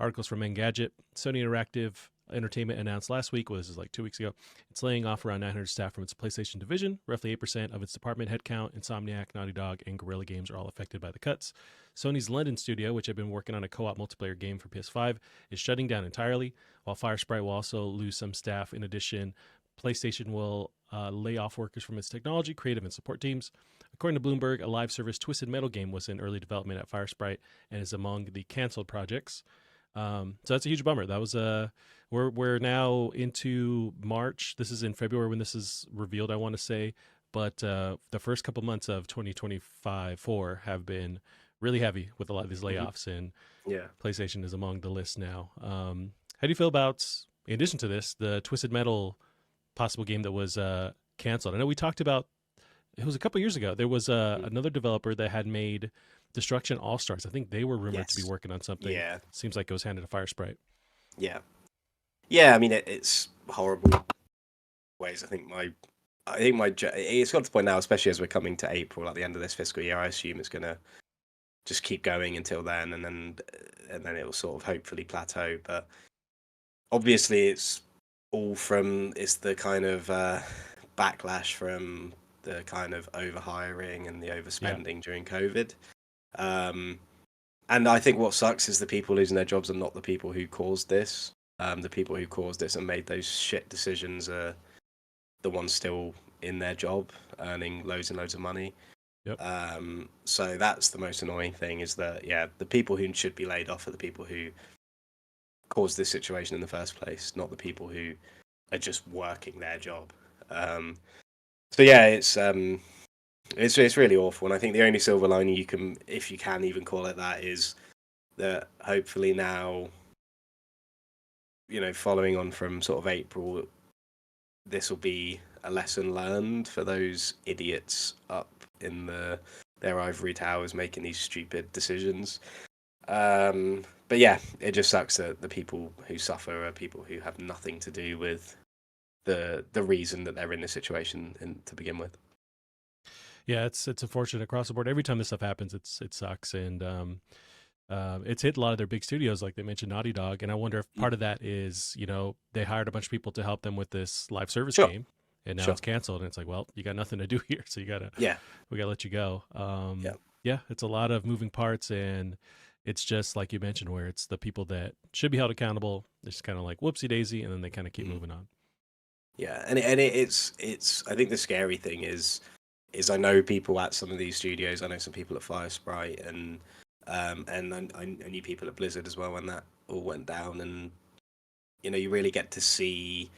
Articles from Engadget. Sony Interactive Entertainment announced last week, well, this is like 2 weeks ago, it's laying off around 900 staff from its PlayStation division. Roughly 8% of its department headcount. Insomniac, Naughty Dog, and Guerrilla Games are all affected by the cuts. Sony's London studio, which had been working on a co-op multiplayer game for PS5, is shutting down entirely, while Firesprite will also lose some staff. In addition, PlayStation will lay off workers from its technology, creative, and support teams. According to Bloomberg, a live service Twisted Metal game was in early development at Firesprite and is among the canceled projects. So that's a huge bummer. That was we're now into March. This is in February when this is revealed, I want to say, but the first couple months of 2025-4 have been really heavy with a lot of these Hmm. layoffs, and Yeah. PlayStation is among the list now. How do you feel about, in addition to this, the Twisted Metal possible game that was canceled? I know we talked about it was a couple years ago. There was Mm. another developer that had made Destruction All Stars. I think they were rumored to be Yes. working on something. Yeah. Seems like it was handed to Firesprite. Yeah. Yeah. I mean, it's horrible ways. It's got to the point now, especially as we're coming to April, at the end of this fiscal year. I assume it's gonna just keep going until then, and then it will sort of hopefully plateau. But obviously, it's the kind of backlash from the kind of overhiring and the Yeah, overspending during COVID. Um, and I think what sucks is the people losing their jobs are not the people who caused this. The people who caused this and made those shit decisions are the ones still in their job, earning loads and loads of money. yep, So that's the most annoying thing, is that yeah, the people who should be laid off are the people who caused this situation in the first place, not the people who are just working their job. Um, so yeah, it's really awful, and I think the only silver lining you can, if you can even call it that, is that hopefully now, following on from sort of April, this will be a lesson learned for those idiots up in their ivory towers making these stupid decisions. But yeah, it just sucks that the people who suffer are people who have nothing to do with the reason that they're in this situation to begin with. yeah. It's unfortunate across the board. Every time this stuff happens, it sucks, and it's hit a lot of their big studios, like they mentioned Naughty Dog. And I wonder if Mm. part of that is they hired a bunch of people to help them with this live service Sure, game, and now sure. it's canceled, and it's like, well, you got nothing to do here, so Yeah, we gotta let you go. yeah. Yeah, it's a lot of moving parts, and it's just like you mentioned, where it's the people that should be held accountable. It's kind of like whoopsie daisy, and then they kind of keep Mm. moving on. Yeah, it's. I think the scary thing is I know people at some of these studios. I know some people at Firesprite, and I knew people at Blizzard as well when that all went down. And you really get to see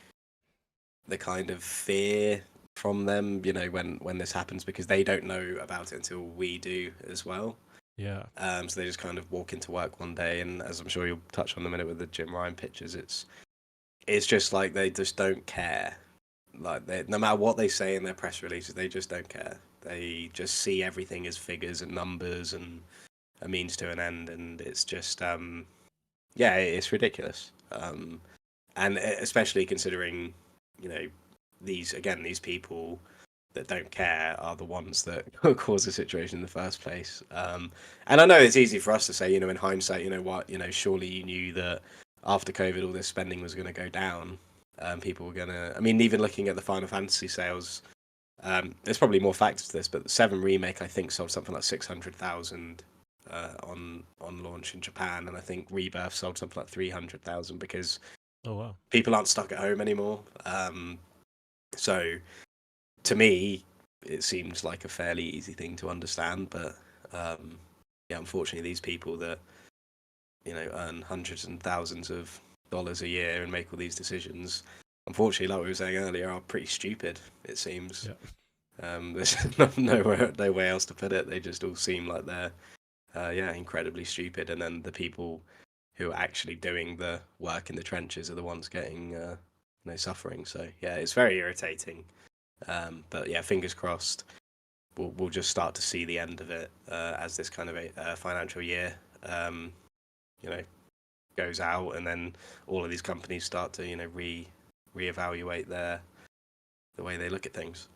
the kind of fear from them. When this happens, because they don't know about it until we do as well. Yeah. So they just kind of walk into work one day, and as I'm sure you'll touch on in a minute with the Jim Ryan pictures, it's just like they just don't care. Like no matter what they say in their press releases, they just don't care. They just see everything as figures and numbers and a means to an end, and it's just yeah, it's ridiculous. And especially considering, you know, these people that don't care are the ones that cause the situation in the first place. And I know it's easy for us to say, in hindsight, what, surely you knew that after COVID, all this spending was going to go down. People were going to, I mean, even looking at the Final Fantasy sales, there's probably more factors to this, but the 7 remake, I think, sold something like 600,000 on launch in Japan, and I think Rebirth sold something like 300,000 because Oh wow. people aren't stuck at home anymore. So to me, it seems like a fairly easy thing to understand, but yeah, unfortunately, these people that earn hundreds and thousands of dollars a year and make all these decisions, unfortunately, like we were saying earlier, are pretty stupid. It seems. Yeah. There's no way else to put it. They just all seem like they're yeah, incredibly stupid, and then the people who are actually doing the work in the trenches are the ones getting suffering. So yeah, it's very irritating. But yeah, fingers crossed. We'll just start to see the end of it as this kind of a financial year, you know, goes out, and then all of these companies start to reevaluate the way they look at things.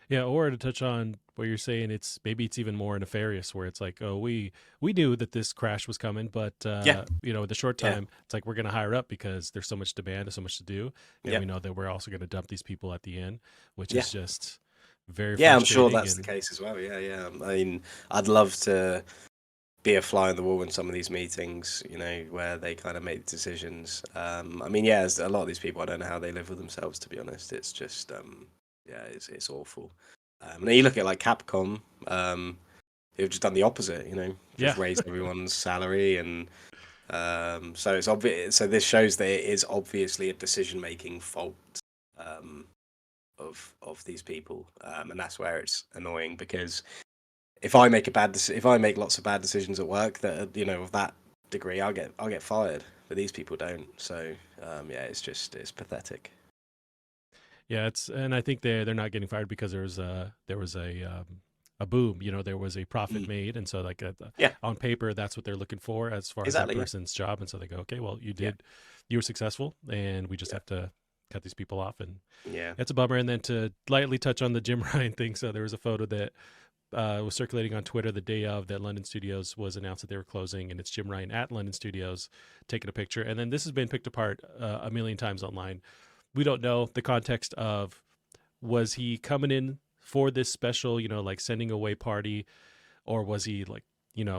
Yeah, or to touch on what you're saying, it's even more nefarious, where it's like, oh, we knew that this crash was coming, but Yeah, the short yeah, time, it's like we're going to hire up because there's so much demand, there's so much to do, and yeah, we know that we're also going to dump these people at the end, which yeah, is just very yeah. I'm sure frustrating. that's the And case as well. Yeah, yeah. I mean, I'd love to be a fly on the wall in some of these meetings, where they kind of make decisions. I mean, yeah, a lot of these people, I don't know how they live with themselves, to be honest. It's just, yeah, it's awful. And then you look at like Capcom, who've just done the opposite, yeah, just raised everyone's salary, and so it's obvious. So this shows that it is obviously a decision-making fault um, of these people, and that's where it's annoying because if I make lots of bad decisions at work that are, of that degree, I'll get fired. But these people don't. So yeah, it's pathetic. yeah, and I think they're not getting fired because there was a boom, there was a profit Mm. made, and so like Yeah, on paper, that's what they're looking for as far as that exactly. Yeah, person's job, and so they go, okay, well, yeah, you were successful, and we just yeah, have to cut these people off, and yeah. it's a bummer. And then to lightly touch on the Jim Ryan thing, so there was a photo that was circulating on Twitter the day of that London Studios was announced that they were closing, and it's Jim Ryan at London Studios taking a picture. And then this has been picked apart a million times online. We don't know the context of, was he coming in for this special, like sending away party, or was he like,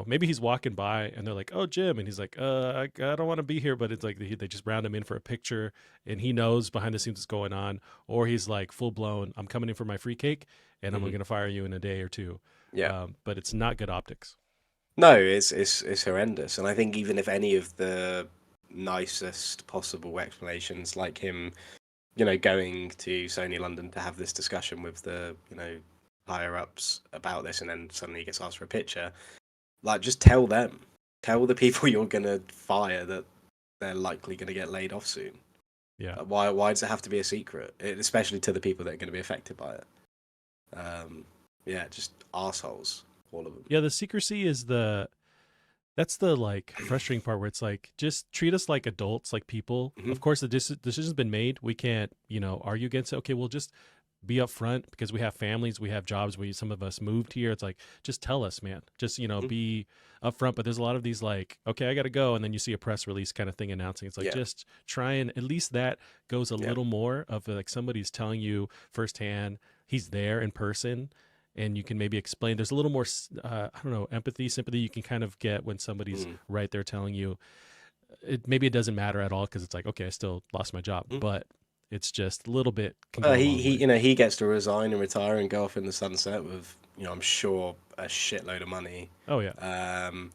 maybe he's walking by and they're like, "Oh, Jim," and he's like, I don't want to be here," but it's like they just round him in for a picture, and he knows behind the scenes what's going on, or he's like full blown, "I'm coming in for my free cake, and I'm Hmm. going to fire you in a day or two." Yeah. But it's not good optics. No, it's horrendous, and I think even if any of the nicest possible explanations, like him, going to Sony London to have this discussion with the, higher ups about this, and then suddenly he gets asked for a picture, like just tell them, tell the people you're gonna fire that they're likely gonna get laid off soon. Yeah, Why does it have to be a secret, especially to the people that are going to be affected by it? Yeah, just assholes, all of them. yeah. The secrecy is that's the like frustrating part, where it's like, just treat us like adults, like people. Hmm. Of course, the decision's been made. We can't, argue against it. Okay, we'll just be upfront because we have families, we have jobs. Some of us moved here. It's like, just tell us, man. Just Hmm. be upfront. But there's a lot of these like, okay, I got to go, and then you see a press release kind of thing announcing. It's like, Yeah, just try, and at least that goes a yeah. little more of like somebody's telling you firsthand. He's there in person, and you can maybe explain. There's a little more, I don't know, empathy, sympathy you can kind of get when somebody's Mm. right there telling you. Maybe it doesn't matter at all because it's like, okay, I still lost my job, Mm. but it's just a little bit can go a long He way. he gets to resign and retire and go off in the sunset with, I'm sure, a shitload of money. Oh yeah, Um,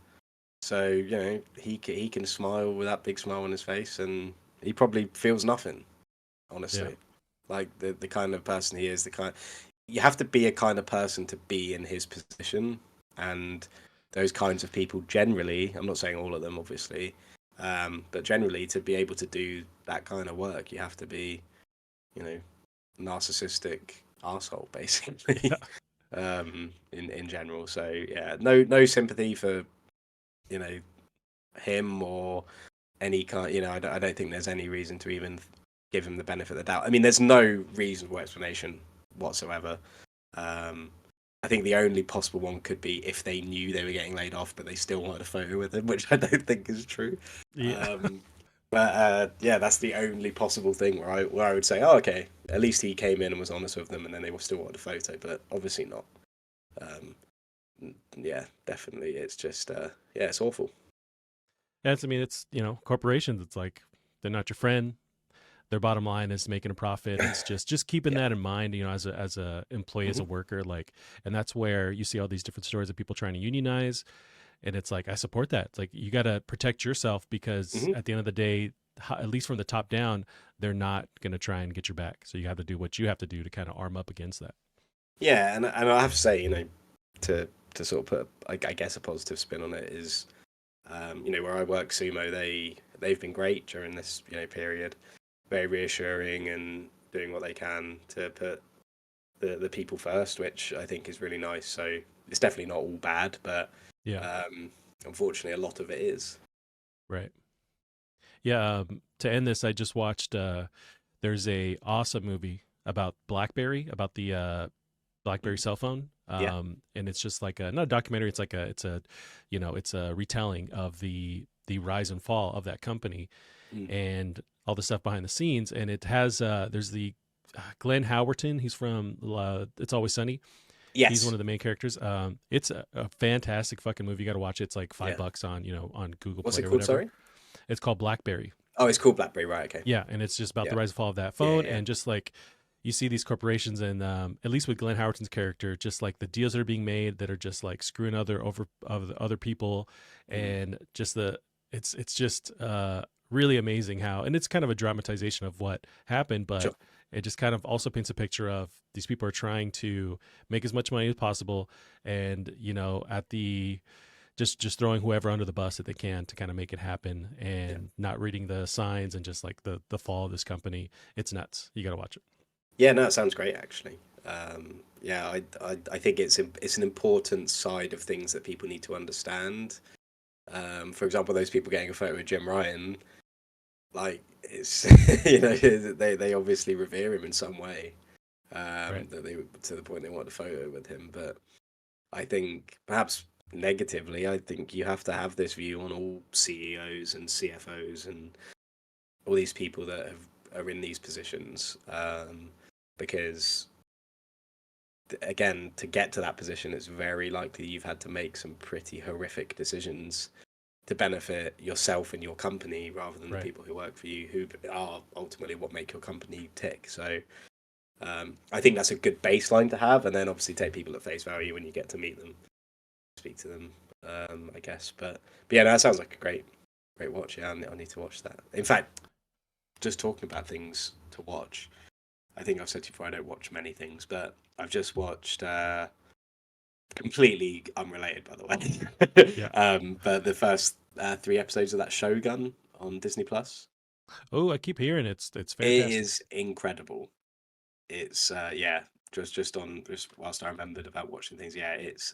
so he can smile with that big smile on his face, and he probably feels nothing, yeah, honestly. Like the kind of person he is, you have to be a kind of person to be in his position, and those kinds of people generally, I'm not saying all of them, obviously, but generally to be able to do that kind of work, you have to be, you know, narcissistic arsehole, basically, Yeah. in general. So yeah, no sympathy for, you know, him or any kind. You know, I don't think there's any reason to even give him the benefit of the doubt. I mean, there's no reasonable explanation whatsoever. Um, I think the only possible one could be if they knew they were getting laid off, but they still wanted a photo with him, which I don't think is true. Yeah. Um, but yeah, that's the only possible thing where I would say, oh, okay, at least he came in and was honest with them, and then they still wanted a photo, but obviously not. Um, yeah, definitely, it's just yeah, it's awful. That's, I mean, it's, corporations, it's like they're not your friend. Their bottom line is making a profit. It's just keeping Yeah. that in mind, as a employee, as Hmm. a worker, like, and that's where you see all these different stories of people trying to unionize. And it's like, I support that. It's like, you got to protect yourself because Hmm. at the end of the day, at least from the top down, they're not going to try and get your back. So you have to do what you have to do to kind of arm up against that. Yeah, and I have to say, to sort of put, I guess, a positive spin on it is, where I work, Sumo, they've been great during this period, very reassuring and doing what they can to put the people first, which I think is really nice. So it's definitely not all bad, but Yeah. unfortunately, a lot of it is. Right. Yeah. To end this, I just watched, there's a awesome movie about BlackBerry, about the BlackBerry Mhm. cell phone. Yeah. And it's just like not a documentary. It's like it's a retelling of the rise and fall of that company Mm. and all the stuff behind the scenes. And it has, there's the Glenn Howerton. He's from It's Always Sunny. He's one Yes. of the main characters. It's a fantastic fucking movie. You got to watch it. It's like Yeah. $5 on, on Google What's Play it or called? whatever. Sorry. It's called BlackBerry. Oh, it's called BlackBerry. Right. Okay. Yeah, and it's just about the Yeah. rise and fall of that Yeah. phone, Yeah. and just like you see these corporations, and at least with Glenn Howerton's character, just like the deals that are being made that are just like screwing other people, Mm. and just it's just really amazing how, and it's kind of a dramatization of what happened, but Sure. it just kind of also paints a picture of these people are trying to make as much money as possible, and at the just throwing whoever under the bus that they can to kind of make it happen Yeah. and not reading the signs and just like the fall of this company. It's nuts. You got to watch it. Yeah. No, it sounds great actually. Yeah, I think it's an important side of things that people need to understand. For example, those people getting a photo with Jim Ryan, like it's they obviously revere him in some way. Right. That they to the point they want a photo with him. But I think perhaps negatively, I think you have to have this view on all CEOs and CFOs and all these people that are in these positions, because again, to get to that position, it's very likely you've had to make some pretty horrific decisions to benefit yourself and your company rather than the Right. people who work for you, who are ultimately what make your company tick. So I think that's a good baseline to have, and then obviously take people at face value when you get to meet them, speak to them, I guess. But yeah, no, that sounds like a great watch. Yeah, I need to watch that. In fact, just talking about things to watch, I think I've said to you before, I don't watch many things, but I've just watched completely unrelated, by the way. Yeah. But the first 3 episodes of that Shogun on Disney Plus, Oh, I keep hearing it's it fantastic. is incredible. It's yeah, just whilst I remembered about watching things, yeah, it's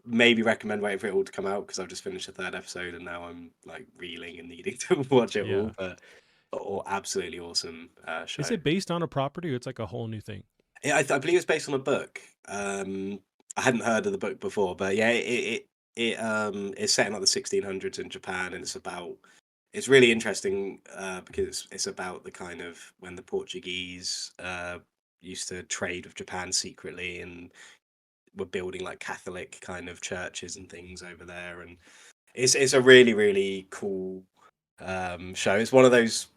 maybe recommend waiting for it all to come out because I've just finished the third episode and now I'm like reeling and needing to watch it all. Yeah. But absolutely awesome Is show. it based on a property or it's like a whole new thing? Yeah, I believe it's based on a book. I hadn't heard of the book before, but yeah, it's set in like the 1600s in Japan, and it's really interesting because it's about the kind of when the Portuguese used to trade with Japan secretly and were building like Catholic kind of churches and things over there, and it's a really cool show. It's one of those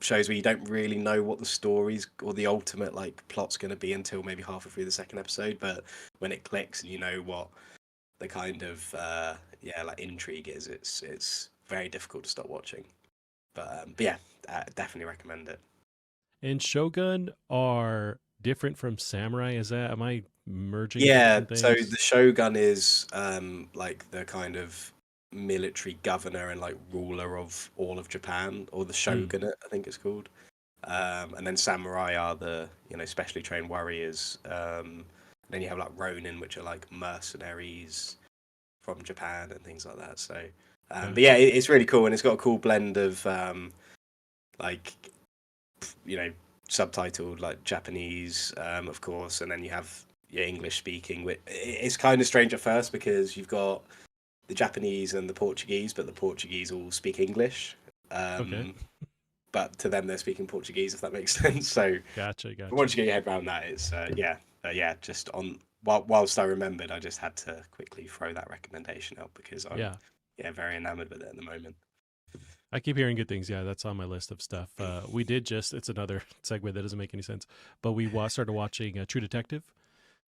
shows where you don't really know what the stories or the ultimate like plot's going to be until maybe halfway through the second episode, but when it clicks and you know what the kind of yeah, like intrigue is, it's very difficult to stop watching. But yeah, definitely recommend it. And Shogun are different from samurai? Is that, am I merging two Yeah, different so things? the shogun is like the kind of military governor and like ruler of all of Japan, or the Mm, shogunate, I think it's called. And then samurai are the specially trained warriors. Then you have like ronin, which are like mercenaries from Japan and things like that. So, but yeah, gotcha. it's really cool, and it's got a cool blend of like you know subtitled like Japanese, of course, and then you have your English speaking. It's kind of strange at first because you've got the Japanese and the Portuguese, but the Portuguese all speak English. Okay. Um, but to them, they're speaking Portuguese, if that makes sense. So Gotcha. once Gotcha. you get your head around that, it's yeah. Just on whilst I remembered, I just had to quickly throw that recommendation out because I'm Yeah. very enamored with it at the moment. I keep hearing good things. Yeah, that's on my list of stuff. We did just, it's another segue that doesn't make any sense, but we started watching True Detective,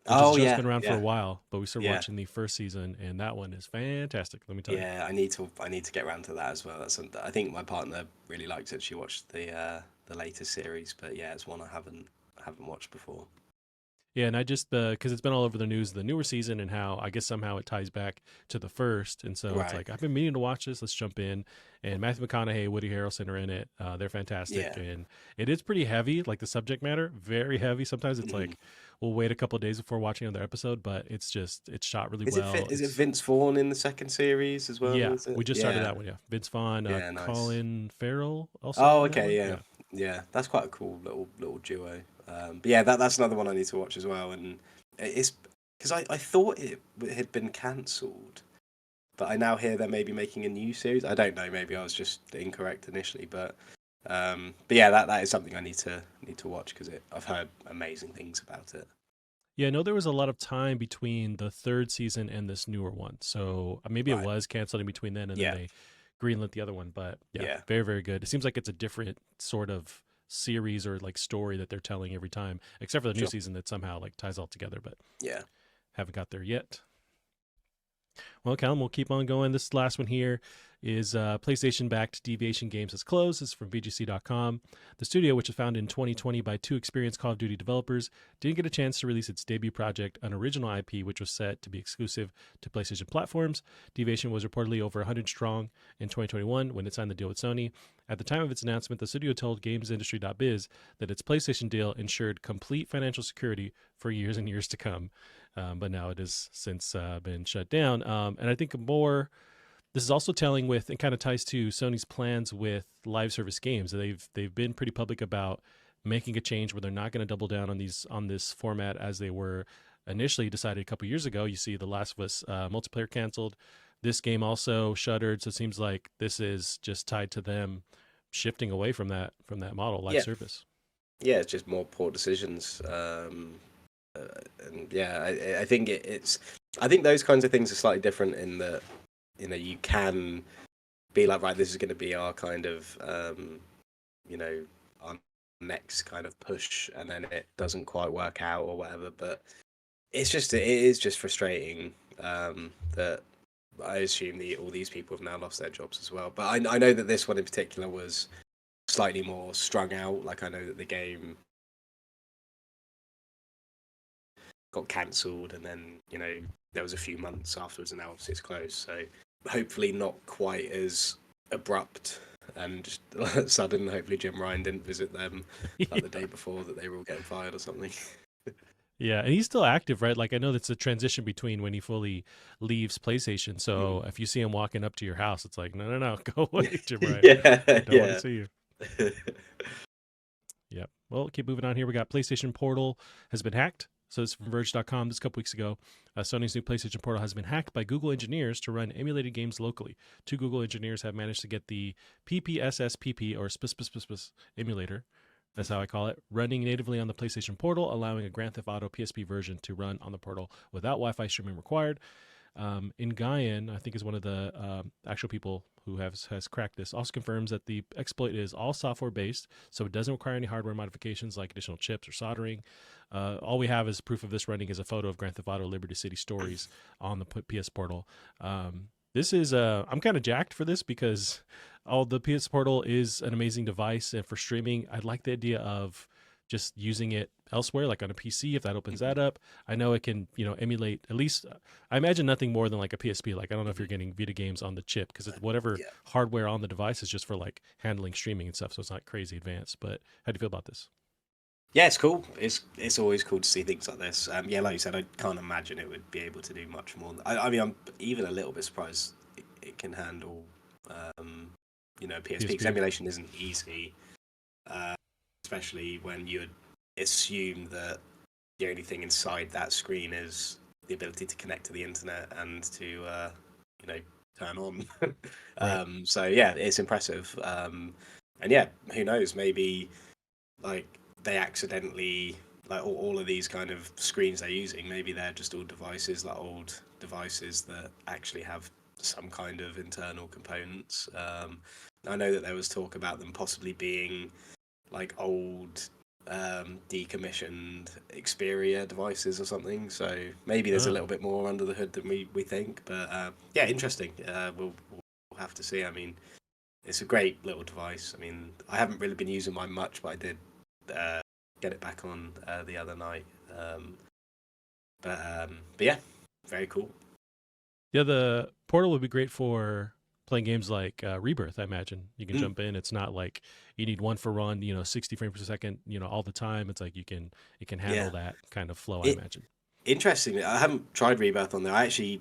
which has Oh just yeah, been around for a yeah, while, but we started yeah. watching the first season, and that one is fantastic. Let me tell you. Yeah, I need to get around to that as well. I think my partner really likes it. She watched the latest series, but yeah, it's one I haven't watched before. Yeah, and I just because it's been all over the news, the newer season, and how I guess somehow it ties back to the first, and so it's Right. like I've been meaning to watch this. Let's jump in, and Matthew McConaughey, Woody Harrelson are in it. They're fantastic, Yeah. and it is pretty heavy, like the subject matter, very heavy. Sometimes it's Mhm. like we'll wait a couple of days before watching another episode, but it's shot really Is it well. is it It's Vince Vaughn in the second series as well? yeah, Is it? we just started Yeah. that one. Yeah, Vince Vaughn, Yeah. Nice. Colin Farrell also Oh, in that okay. one. Yeah. Yeah, Yeah. That's quite a cool little duo. But yeah, that's another one I need to watch as well. And it's because I thought it had been cancelled, but I now hear they're maybe making a new series. I don't know. Maybe I was just incorrect initially, but yeah, that is something I need to watch because I've heard amazing things about it. yeah. I know there was a lot of time between the third season and this newer one, so maybe it Right. was canceled in between then, and then Yeah. they greenlit the other one. But yeah, Yeah. very very good. It seems like it's a different sort of series or like story that they're telling every time, except for the new Sure. season that somehow like ties all together. But Yeah. haven't got there yet. Well, Callum, we'll keep on going. This last one here is PlayStation backed Deviation Games has closed. This is from VGC.com. The studio, which was founded in 2020 by two experienced Call of Duty developers, didn't get a chance to release its debut project, an original IP which was set to be exclusive to PlayStation platforms. Deviation was reportedly over 100 strong in 2021 when it signed the deal with Sony. At the time of its announcement, the studio told GamesIndustry.biz that its PlayStation deal ensured complete financial security for years and years to come. But now it has since been shut down. And I think this is also telling with, and kind of ties to Sony's plans with live service games. They've been pretty public about making a change where they're not going to double down on this format as they were initially decided a couple years ago. You see, The Last of Us multiplayer canceled. This game also shuttered. So it seems like this is just tied to them shifting away from that model, live Yeah. service. Yeah. It's just more poor decisions. And yeah, I think it's. I think those kinds of things are slightly different in that you can be like, right, this is going to be our kind of you know our next kind of push, and then it doesn't quite work out or whatever. But it is just frustrating that I assume all these people have now lost their jobs as well. But I know that this one in particular was slightly more strung out. Like I know that the game got cancelled, and then there was a few months afterwards, and now obviously it's closed. So hopefully not quite as abrupt and just sudden. Hopefully Jim Ryan didn't visit them like the day before that they were all getting fired or something. Yeah, and he's still active, right? Like I know that's a transition between when he fully leaves PlayStation. Mm. So if you see him walking up to your house, it's like, no, no, no, go away, Jim Ryan. Yeah, Don't want to yeah. see you. Yep. Well, keep moving on here. We got PlayStation Portal has been hacked. So it's from Verge.com this couple weeks ago. Sony's new PlayStation Portal has been hacked by Google engineers to run emulated games locally. Two Google engineers have managed to get the PPSSPP or SPSPSPS emulator, that's how I call it, running natively on the PlayStation Portal, allowing a Grand Theft Auto PSP version to run on the Portal without Wi-Fi streaming required. In I think is one of the actual people who has cracked this, also confirms that the exploit is all software based, so it doesn't require any hardware modifications like additional chips or soldering. All we have as proof of this running is a photo of Grand Theft Auto Liberty City Stories on the PS Portal. This is I'm kind of jacked for this because all the PS Portal is an amazing device, and for streaming, I like the idea of just using it elsewhere, like on a PC, if that opens Mhm. that up. I know it can, emulate at least, I imagine nothing more than like a PSP. Like, I don't know if you're Mhm. getting Vita games on the chip because whatever Yeah. hardware on the device is just for like handling streaming and stuff. So it's not crazy advanced. But how do you feel about this? Yeah, it's cool. It's always cool to see things like this. Yeah, like you said, I can't imagine it would be able to do much more. I mean, I'm even a little bit surprised it can handle, um, PSP, because PSP? emulation isn't easy, uh, especially when you assume that the only thing inside that screen is the ability to connect to the internet and to, you know, turn on. Right. So yeah, it's impressive. And yeah, who knows? Maybe like they accidentally like all of these kind of screens they're using, maybe they're just all devices, like old devices that actually have some kind of internal components. I know that there was talk about them possibly being like old decommissioned Xperia devices or something, so maybe there's a Oh, little bit more under the hood than we think. But yeah, interesting. We'll have to see. I mean, it's a great little device. I mean, I haven't really been using mine much, but I did uh, get it back on the other night. Um, but yeah, very cool. yeah. The Portal would be great for playing games like Rebirth. I imagine you can Mm, jump in. It's not like you need one for one, 60 frames per second, all the time. It's like it can handle yeah, that kind of flow. I it imagine. interestingly, I haven't tried Rebirth on there. I actually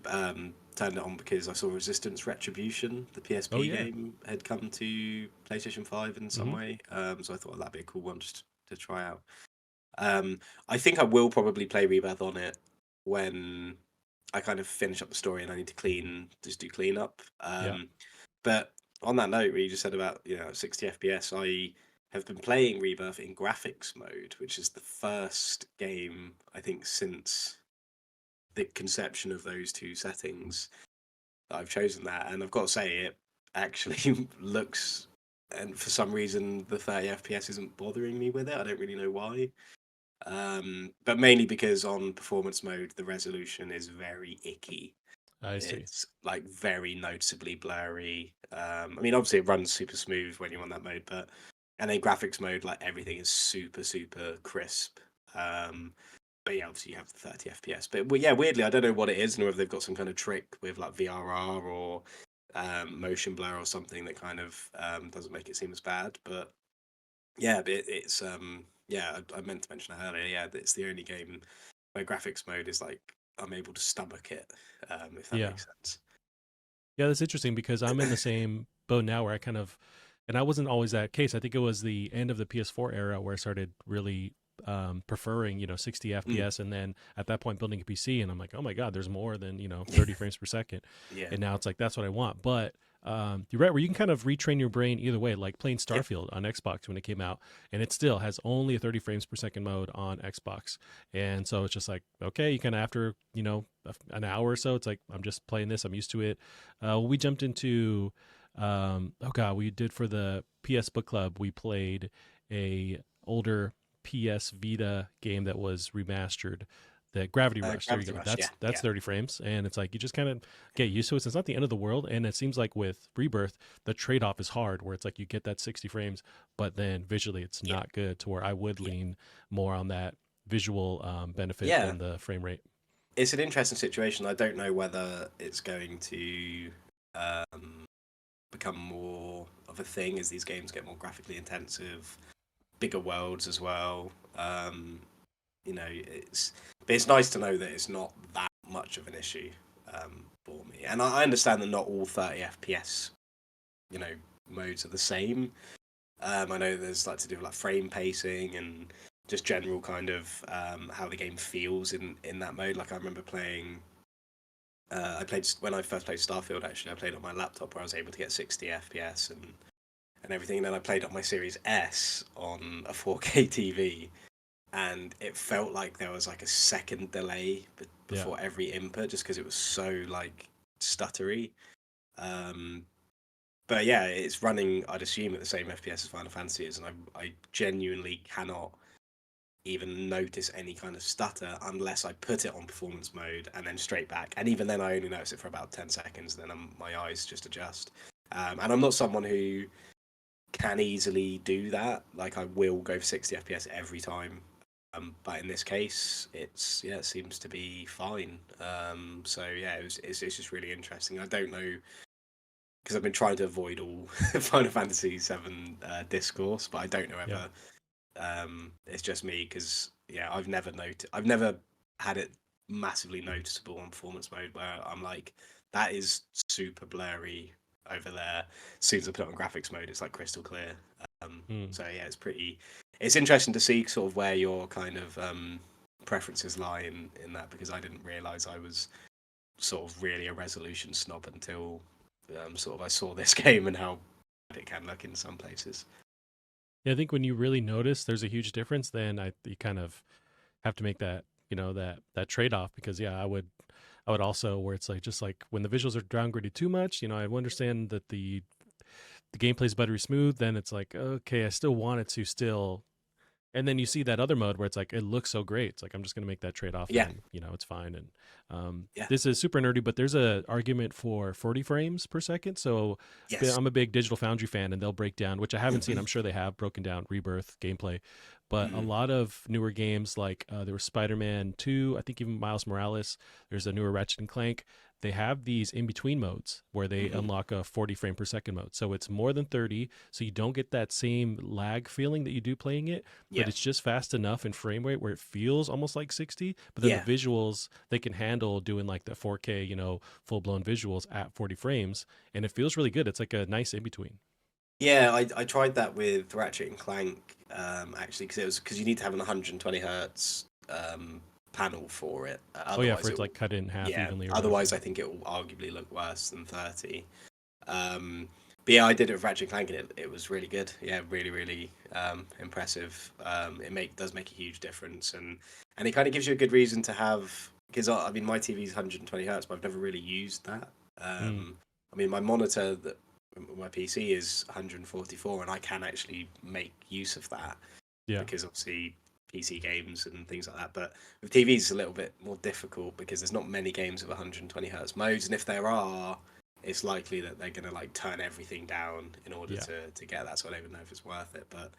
turned it on because I saw Resistance Retribution, the Oh PSP yeah. game, had come to PlayStation 5 in some Hmm. way. So I thought that'd be a cool one just to try out. Um, I think I will probably play Rebirth on it when I kind of finish up the story and I need to just do clean up. Yeah. But on that note, where you just said about 60 FPS, I have been playing Rebirth in graphics mode, which is the first game I think since the conception of those two settings that I've chosen that, and I've got to say it actually looks. And for some reason, the 30 FPS isn't bothering me with it. I don't really know why. But mainly because on performance mode, the resolution is very icky. I see. It's like very noticeably blurry. I mean, obviously it runs super smooth when you're on that mode, but and then graphics mode, like everything is super super crisp. Um, but yeah, obviously you have the 30 FPS. But well, yeah, weirdly, I don't know what it is, and whether they've got some kind of trick with like VRR or motion blur or something that kind of doesn't make it seem as bad. But yeah, but it's yeah, I meant to mention that earlier. Yeah, it's the only game where graphics mode is like I'm able to stomach it, if that Yeah. makes sense. Yeah, that's interesting because I'm in the same boat now where I kind of, and I wasn't always that case. I think it was the end of the PS4 era where I started really preferring, 60 Mm, FPS, and then at that point building a PC, and I'm like, oh my god, there's more than 30 yeah, frames per second, yeah, and now it's like that's what I want. But you're right, where you can kind of retrain your brain either way, like playing yeah, Starfield on Xbox when it came out, and it still has only a 30 frames per second mode on Xbox, and so it's just like okay, you kind of after an hour or so, it's like I'm just playing this, I'm used to it. We jumped into oh god, we did for the PS Book Club. We played a older PS Vita game that was remastered. The Gravity Rush. There you Gravity go. Rush, yeah, That's yeah, 30 frames, and it's like you just kind of get used to it. So it's not the end of the world, and it seems like with Rebirth, the trade off is hard, where it's like you get that 60 frames, but then visually it's yeah, not good. To where I would yeah, lean more on that visual benefit yeah. than the frame rate. It's an interesting situation. I don't know whether it's going to um, become more of a thing as these games get more graphically intensive, bigger worlds as well. But it's nice to know that it's not that much of an issue for me. And I understand that not all 30 FPS, you know, modes are the same. I know there's like to do with like frame pacing and just general kind of how the game feels in that mode. Like I remember playing. I played when I first played Starfield. Actually, I played on my laptop where I was able to get 60 FPS and everything. And then I played on my Series S on a 4K TV, and it felt like there was like a second delay Yeah, before every input, just because it was so like stuttery. Um, but yeah, it's running. I'd assume at the same FPS as Final Fantasy is, and I genuinely cannot even notice any kind of stutter unless I put it on performance mode and then straight back. And even then, I only notice it for about 10 seconds. Then my eyes just adjust. And I'm not someone who can easily do that. Like I will go for 60 FPS every time. But in this case, it seems to be fine. So yeah, it's just really interesting. I don't know because I've been trying to avoid all Final Fantasy VII discourse, but I don't know Yeah. whether it's just me because yeah, I've never had it massively noticeable on performance mode where I'm like that is super blurry over there. As soon as I put it on graphics mode, it's like crystal clear. Mm. So yeah, it's interesting to see sort of where your kind of preferences lie in that because I didn't realize I was sort of really a resolution snob until sort of I saw this game and how bad it can look in some places. Yeah, I think when you really notice there's a huge difference, then you kind of have to make that, that trade off, because yeah, I would also, where it's like, just like when the visuals are downgraded too much, I understand that the gameplay is buttery smooth, then it's like, okay, I still want it to still. And then you see that other mode where it's like, it looks so great. It's like, I'm just going to make that trade off, Yeah, and it's fine. And yeah, this is super nerdy, but there's a argument for 40 frames per second. So yes. I'm a big Digital Foundry fan, and they'll break down, which I haven't seen. I'm sure they have broken down Rebirth gameplay, but a Mm, lot of newer games, like there was Spider-Man 2, I think even Miles Morales. There's a newer Ratchet and Clank. They have these in between modes where they mhm. unlock a 40 frame per second mode. So it's more than 30. So you don't get that same lag feeling that you do playing it, but Yeah, it's just fast enough in frame rate where it feels almost like 60. But then the yeah, visuals, they can handle doing like the 4K, full blown visuals at 40 frames. And it feels really good. It's like a nice in between. yeah. I tried that with Ratchet and Clank actually because you need to have an 120 hertz panel for it. Oh, yeah, for Otherwise, it it to will like cut it in half yeah. evenly or whatever. Otherwise, I think it will arguably look worse than 30. But yeah, I did it with Ratchet and Clank, and it was really good. Yeah, really, really impressive. It does make a huge difference, and it kind of gives you a good reason to have because I mean my TV is 120 hertz, but I've never really used that. Mm, I mean my monitor that my PC is 144, and I can actually make use of that yeah. because obviously PC games and things like that. But with TVs, it's a little bit more difficult because there's not many games with 120 hertz modes, and if there are, it's likely that they're going to like turn everything down in order Yeah. to get that. So I don't even know if it's worth it. But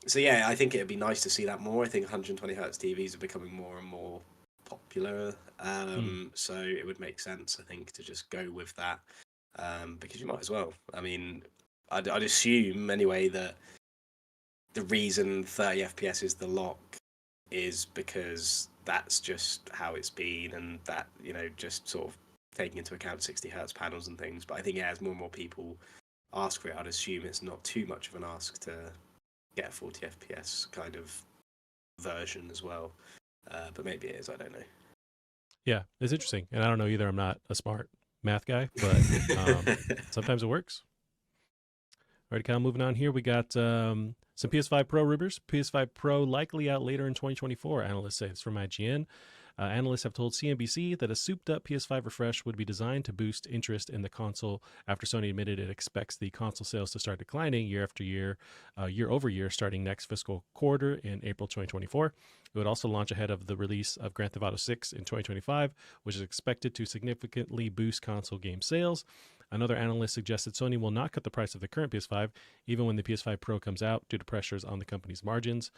so yeah, I think it'd be nice to see that more. I think 120 hertz TVs are becoming more and more popular. Mm, So it would make sense, I think, to just go with that because you might as well. I mean, I'd assume anyway that the reason 30 FPS is the lock is because that's just how it's been, and that just sort of taking into account 60 hertz panels and things. But I think yeah, as more and more people ask for it, I'd assume it's not too much of an ask to get a 40 FPS kind of version as well. But maybe it is. I don't yeah. It's interesting. And I don't know either. I'm not a smart math guy, but know. sometimes it works. All right, Kyle, moving on here. We got some PS5 Pro rumors. PS5 Pro likely out later in 2024, analysts say. It's from IGN. Analysts have told CNBC that a souped up PS5 refresh would be designed to boost interest in the console after Sony admitted it expects the console sales to start declining year after year, year over year, starting next fiscal quarter in April 2024. It would also launch ahead of the release of Grand Theft Auto 6 in 2025, which is expected to significantly boost console game sales. Another analyst suggested Sony will not cut the price of the current PS5 even when the PS5 Pro comes out due to pressures on the company's margins.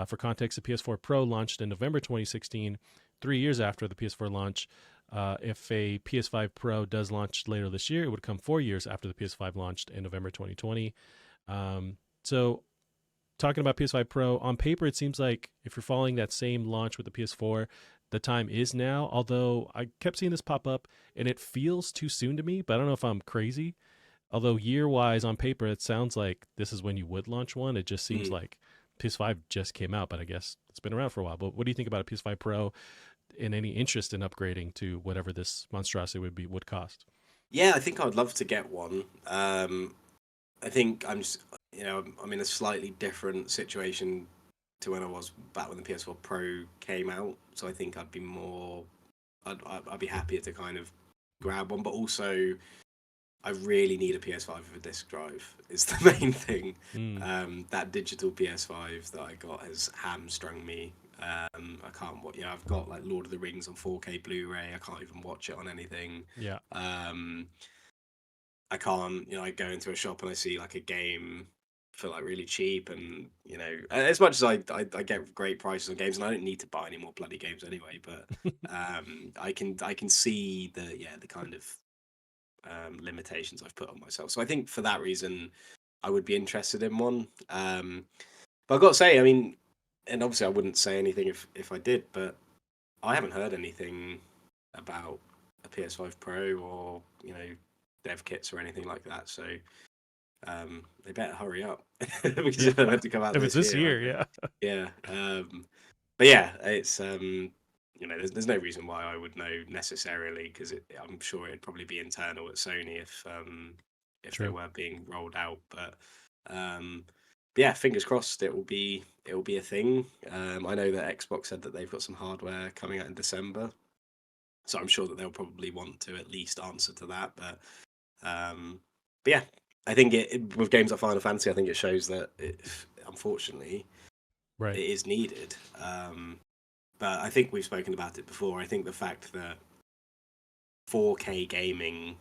For context, the PS4 Pro launched in November 2016, 3 years after the PS4 launch. If a PS5 Pro does launch later this year, it would come 4 years after the PS5 launched in November 2020. So, talking about PS5 Pro, on paper, it seems like if you're following that same launch with the PS4, the time is now. Although I kept seeing this pop up and it feels too soon to me, but I don't know if I'm crazy. Although year wise on paper, it sounds like this is when you would launch one. It just seems Mm. like PS5 just came out, but I guess it's been around for a while. But what do you think about a PS5 Pro and any interest in upgrading to whatever this monstrosity would cost? Yeah, I think I'd love to get one. I think I'm just, I'm in a slightly different situation to when I was back when the PS4 Pro came out. So I think I'd be more, I'd be happier to kind of grab one. But also, I really need a PS5 with a disc drive. Is the main thing. Mm, That digital PS5 that I got has hamstrung me. I can't watch. I've got like Lord of the Rings on 4K Blu-ray. I can't even watch it on anything. yeah. Um, I can't, I go into a shop and I see like a game for like really cheap, and as much as I get great prices on games, and I don't need to buy any more bloody games anyway, but I can see the kind of limitations I've put on myself. So I think for that reason, I would be interested in one. But I've got to say, I mean, and obviously I wouldn't say anything if I did, but I haven't heard anything about a PS5 Pro or dev kits or anything like that. So they better hurry up because Yeah. they're meant to come out If it's this this year, I year, think. yeah. Yeah. But yeah, it's there's no reason why I would know necessarily, because I'm sure it'd probably be internal at Sony if they True. were being rolled out. But yeah, fingers crossed it will be a thing. I know that Xbox said that they've got some hardware coming out in December, so I'm sure that they'll probably want to at least answer to that. But yeah, I think with games like Final Fantasy, I think it shows that unfortunately Right. it is needed. But I think we've spoken about it before. I think the fact that 4K gaming,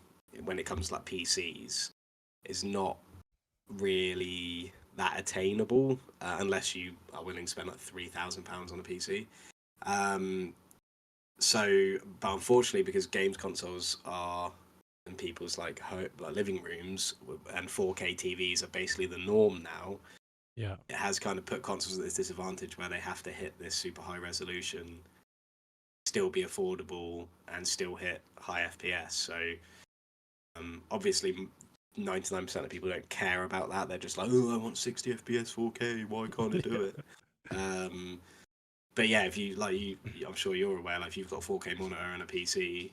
when it comes to like PCs, is not really that attainable unless you are willing to spend like £3,000 on a PC. Um, but unfortunately, because games consoles are in people's like living rooms, and 4K TVs are basically the norm now, Yeah. it has kind of put consoles at this disadvantage where they have to hit this super high resolution, still be affordable, and still hit high FPS. So obviously 99% of people don't care about that. They're just like, oh, I want 60 FPS 4K. Why can't it do Yeah. it? Um, but yeah, if I'm sure you're aware, like if you've got a 4K monitor and a PC,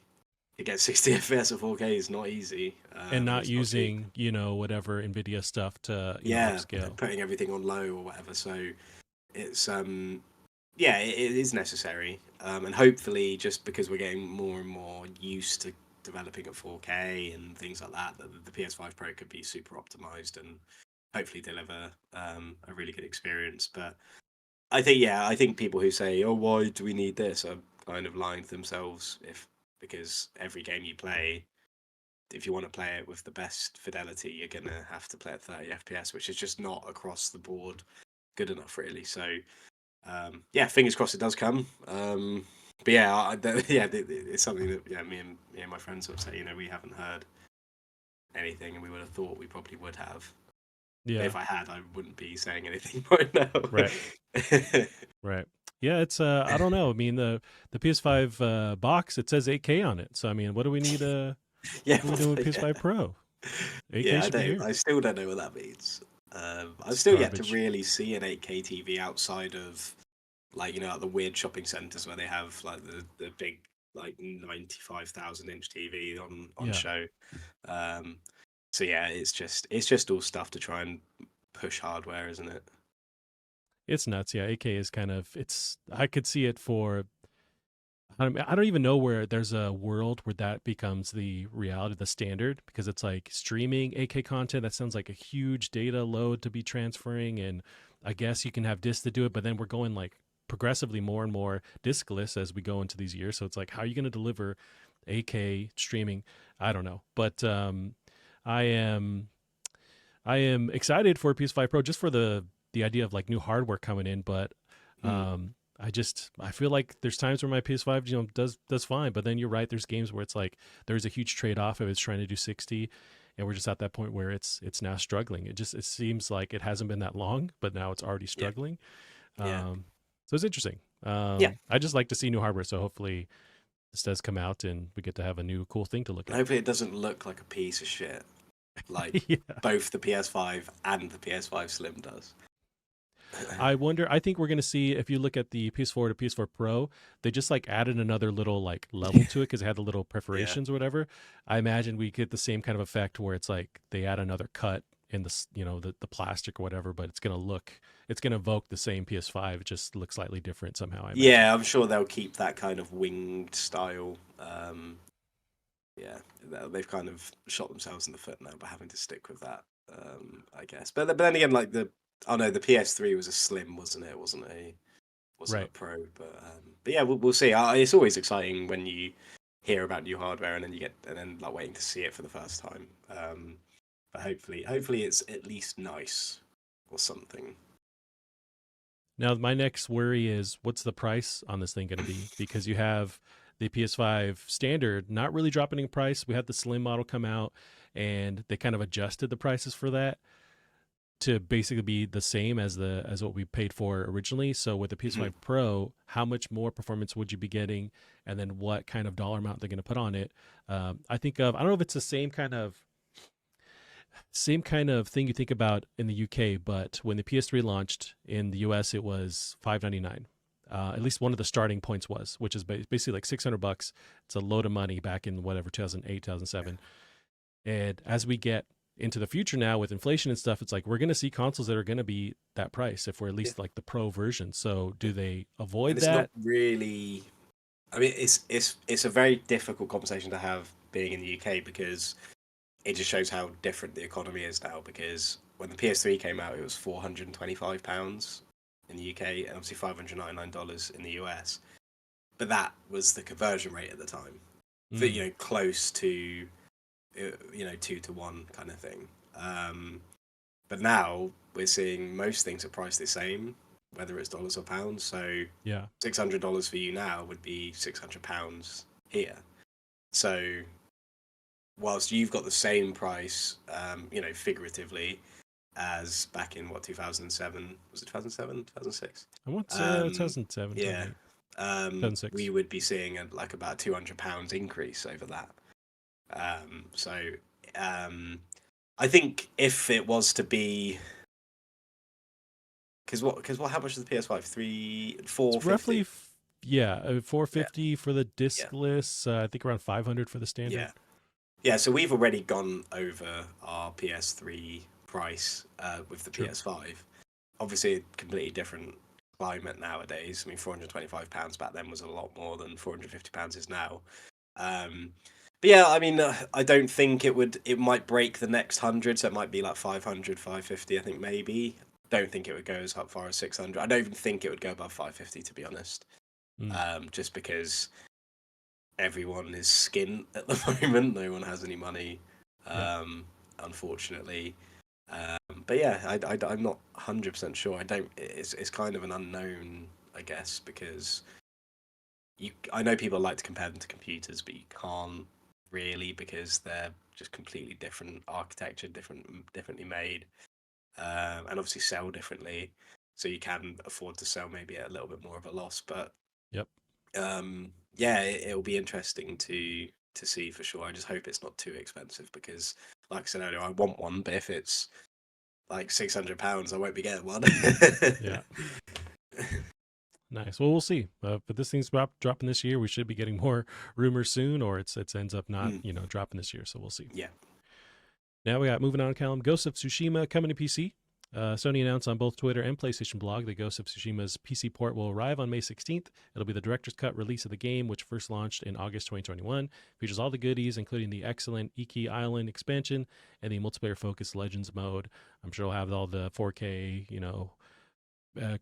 to get 60 FPS at 4K is not easy, And and not it's not cheap. using, whatever Nvidia stuff to, Yeah, upscale. putting everything on low or whatever. So it's yeah, it is necessary, and hopefully, just because we're getting more and more used to developing at 4K and things like that, the PS5 Pro could be super optimized and hopefully deliver a really good experience. But I think people who say, "Oh, why do we need this?" are kind of lying to themselves. Because every game you play, if you want to play it with the best fidelity, you're gonna have to play at 30 FPS, which is just not across the board good enough, really. So yeah, fingers crossed it does come. But yeah, it's something that me and my friends sort of say. We haven't heard anything, and we would have thought we probably would have. But Yeah. if I had, I wouldn't be saying anything right now. Right. Right. Yeah, it's I don't know. I mean the PS5 box, it says 8K on it. So I mean, what do we need Yeah, what are we doing with yeah, PS5 Pro? 8K yeah. I should be don't. here. I still don't know what that means. I've It's still yet to garbage. really see an 8K TV outside of like like the weird shopping centers where they have like the big like 95,000-inch TV on Yeah. show. Um, so yeah, it's just all stuff to try and push hardware, isn't it? It's nuts. Yeah, 8K is kind of it's I could see it for I don't even know where there's a world where that becomes the reality, the standard, because it's like streaming 8K content. That sounds like a huge data load to be transferring. And I guess you can have discs to do it, but then we're going like progressively more and more diskless as we go into these years. So it's like, how are you going to deliver 8K streaming? I don't know. But I am I am excited for PS5 Pro just for the idea of like new hardware coming in, but Mm. I feel like there's times where my PS5 does fine, but then you're right. There's games where it's like there's a huge trade off if it's trying to do 60, and we're just at that point where it's now struggling. It seems like it hasn't been that long, but now it's already Yeah, struggling. yeah, So it's interesting. yeah. I just like to see new hardware, so hopefully this does come out and we get to have a new cool thing to look And at. hopefully it doesn't look like a piece of shit, like Yeah. both the PS5 and the PS5 Slim does. I wonder. I think we're going to see if you look at the PS4 to PS4 Pro, they just like added another little like level to it because it had the little Yeah, perforations or whatever. I imagine we get the same kind of effect where it's like they add another cut in the plastic or whatever, but it's going to evoke the same PS5. It just looks slightly different somehow. I imagine. yeah. I'm sure they'll keep that kind of winged style. Yeah, they've kind of shot themselves in the foot now by having to stick with that. I guess, but then again, like oh no, the PS3 was a Slim, wasn't it? It wasn't a Right. Pro. But yeah, we'll see. It's always exciting when you hear about new hardware and then like waiting to see it for the first time. But hopefully it's at least nice or something. Now, my next worry is what's the price on this thing going to be? Because you have the PS5 standard not really dropping in price. We had the slim model come out, and they kind of adjusted the prices for that to basically be the same as what we paid for originally. So with the Mhm. PS5 Pro, how much more performance would you be getting, and then what kind of dollar amount they're going to put on it? I don't know if it's the same kind of thing you think about in the UK, but when the PS3 launched in the US, it was $599. At least one of the starting points was, which is basically like $600. It's a load of money back in whatever 2008, 2007. And as we get into the future now with inflation and stuff, it's like we're going to see consoles that are going to be that price if we're at Yeah, least like the pro version. So do they and avoid it's not that? really. I mean, it's a very difficult conversation to have being in the UK because it just shows how different the economy is now. Because when the PS3 came out, it was £425 in the UK and obviously $599 in the US. But that was the conversion rate at the time, for Mm, close to 2 to 1 kind of thing. But now we're seeing most things are priced the same, whether it's dollars or pounds. So yeah. $600 for you now would be £600 here. So whilst you've got the same price, figuratively, as back in 2007, was it 2007, 2006? I want Um, 2007, yeah, 2008, we 2006. would be seeing like about £200 increase over that. So um, I think if it was to be, because how much is the PS5? It's 450. roughly, yeah, Yeah, 450 for the yeah, discless. I think around 500 for the standard. yeah. Yeah, so we've already gone over our PS3 price with the True. PS5. Obviously, a completely different climate nowadays. I mean, £425 back then was a lot more than £450 is now. Um, but yeah, I mean, I don't think it would. It might break the next 100, so it might be like 500, 550. I think maybe. Don't think it would go as far as 600. I don't even think it would go above 550, to be honest. Mm, Just because everyone is skint at the moment. No one has any money, yeah. unfortunately. But yeah, I'm not 100% sure. I don't. It's kind of an unknown, I guess, because I know people like to compare them to computers, but you can't really because they're just completely different architecture, differently made, and obviously sell differently. So you can afford to sell maybe at a little bit more of a loss, but Yep. yeah, it'll be interesting to see for sure. I just hope it's not too expensive because, like I said earlier, I want one, but if it's like £600, I won't be getting one. Yeah. Nice. Well, we'll see. But this thing's dropping this year. We should be getting more rumors soon, or it ends up not, Mm, dropping this year. So we'll see. yeah. Now we got moving on, Callum. Ghost of Tsushima coming to PC. Sony announced on both Twitter and PlayStation Blog that Ghost of Tsushima's PC port will arrive on May 16th. It'll be the director's cut release of the game, which first launched in August 2021. Features all the goodies, including the excellent Iki Island expansion and the multiplayer-focused Legends mode. I'm sure it'll have all the 4K,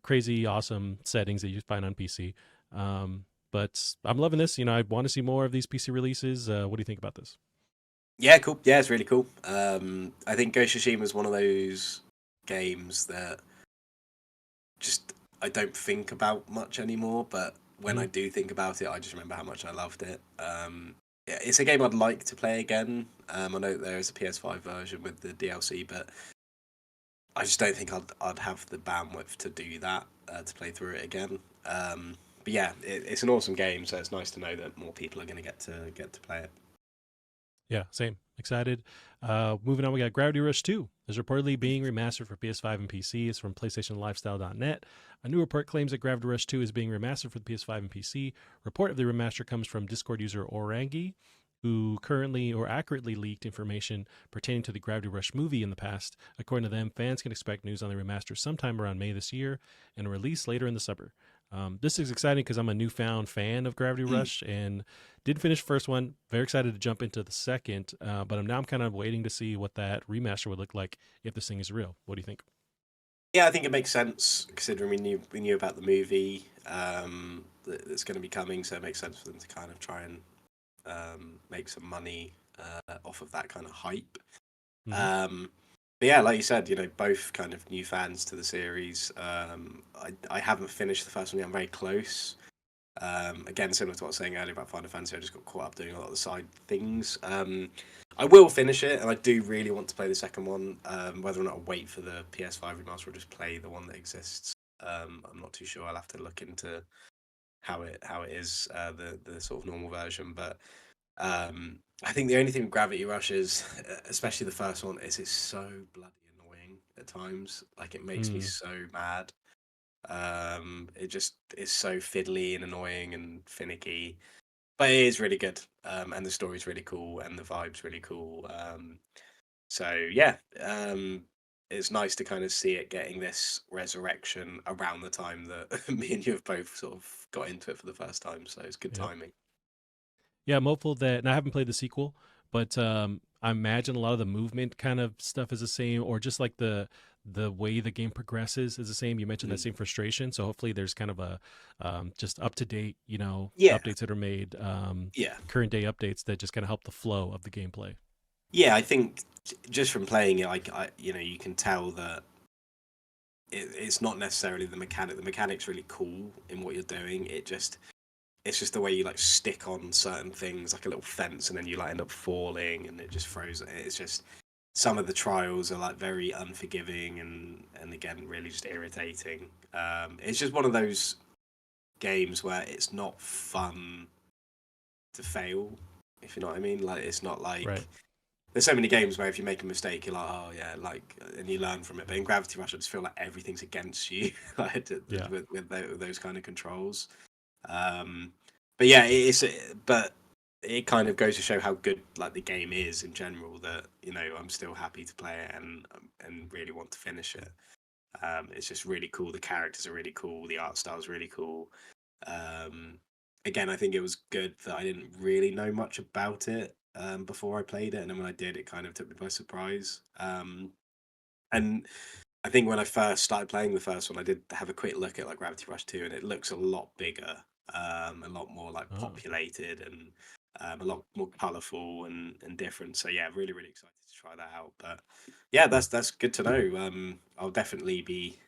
crazy awesome settings that you find on PC. But I'm loving this. I want to see more of these PC releases. What do you think about this? Yeah, cool. Yeah, it's really cool. I think Ghost of Tsushima is one of those games that just I don't think about much anymore, but when I Mm, do think about it, I just remember how much I loved it. Yeah, it's a game I'd like to play again. I know there is a PS5 version with the DLC, but I just don't think I'd have the bandwidth to do that to play through it again. But yeah, it's an awesome game, so it's nice to know that more people are going to get to play it. yeah, same. Excited. Moving on, we got Gravity Rush 2 is reportedly being remastered for PS5 and PC. It's from PlayStationLifestyle.net. A new report claims that Gravity Rush 2 is being remastered for the PS5 and PC. Report of the remaster comes from Discord user Orangi, who currently or accurately leaked information pertaining to the Gravity Rush movie in the past. According to them, fans can expect news on the remaster sometime around May this year and a release later in the summer. This is exciting because I'm a newfound fan of Gravity Mm. Rush and did finish the first one. Very excited to jump into the second, but I'm kind of waiting to see what that remaster would look like if this thing is real. What do you think? Yeah, I think it makes sense considering we knew about the movie that's going to be coming, so it makes sense for them to kind of try and make some money off of that kind of hype. Hmm. But yeah, like you said, both kind of new fans to the series. I haven't finished the first one yet. I'm very close. Again, similar to what I was saying earlier about Final Fantasy, I just got caught up doing a lot of the side things. I will finish it, and I do really want to play the second one. Whether or not I wait for the PS5 remaster or just play the one that exists, I'm not too sure. I'll have to look into how it is, the sort of normal version. But I think the only thing with Gravity Rush is, especially the first one, is it's so bloody annoying at times. Like, it makes me Mm. so mad. It just is so fiddly and annoying and finicky, but it is really good. And the story's really cool, and the vibe's really cool. So yeah, it's nice to kind of see it getting this resurrection around the time that me and you have both sort of got into it for the first time. So it's good Yep. timing. Yeah, I'm hopeful that. And I haven't played the sequel, but I imagine a lot of the movement kind of stuff is the same, or just like the way the game progresses is the same. You mentioned that Mm. same frustration, so hopefully there's kind of a just up to date, Yeah, updates that are made, yeah, current day updates that just kind of help the flow of the gameplay. yeah. I think just from playing it, you can tell that it's not necessarily the mechanic. The mechanic's really cool in what you're doing. It's just the way you like stick on certain things, like a little fence, and then you like end up falling, and it just throws it. It's just some of the trials are like very unforgiving, and again really just irritating. It's just one of those games where it's not fun to fail, if you know what I mean. Like, it's not Right. like there's so many games where if you make a mistake, you're like, oh yeah, like, and you learn from it. But in Gravity Rush, I just feel like everything's against you, like Yeah. with those kind of controls. Um, but yeah, but it kind of goes to show how good like the game is in general. That I'm still happy to play it and really want to finish it. It's just really cool. The characters are really cool. The art style is really cool. Um, Again, I think it was good that I didn't really know much about it before I played it, and then when I did, it kind of took me by surprise. And I think when I first started playing the first one, I did have a quick look at like Gravity Rush 2, and it looks a lot bigger, a lot more like Oh. populated, and a lot more colourful and different. So yeah, really really excited to try that out. But yeah, that's good to know. I'll definitely be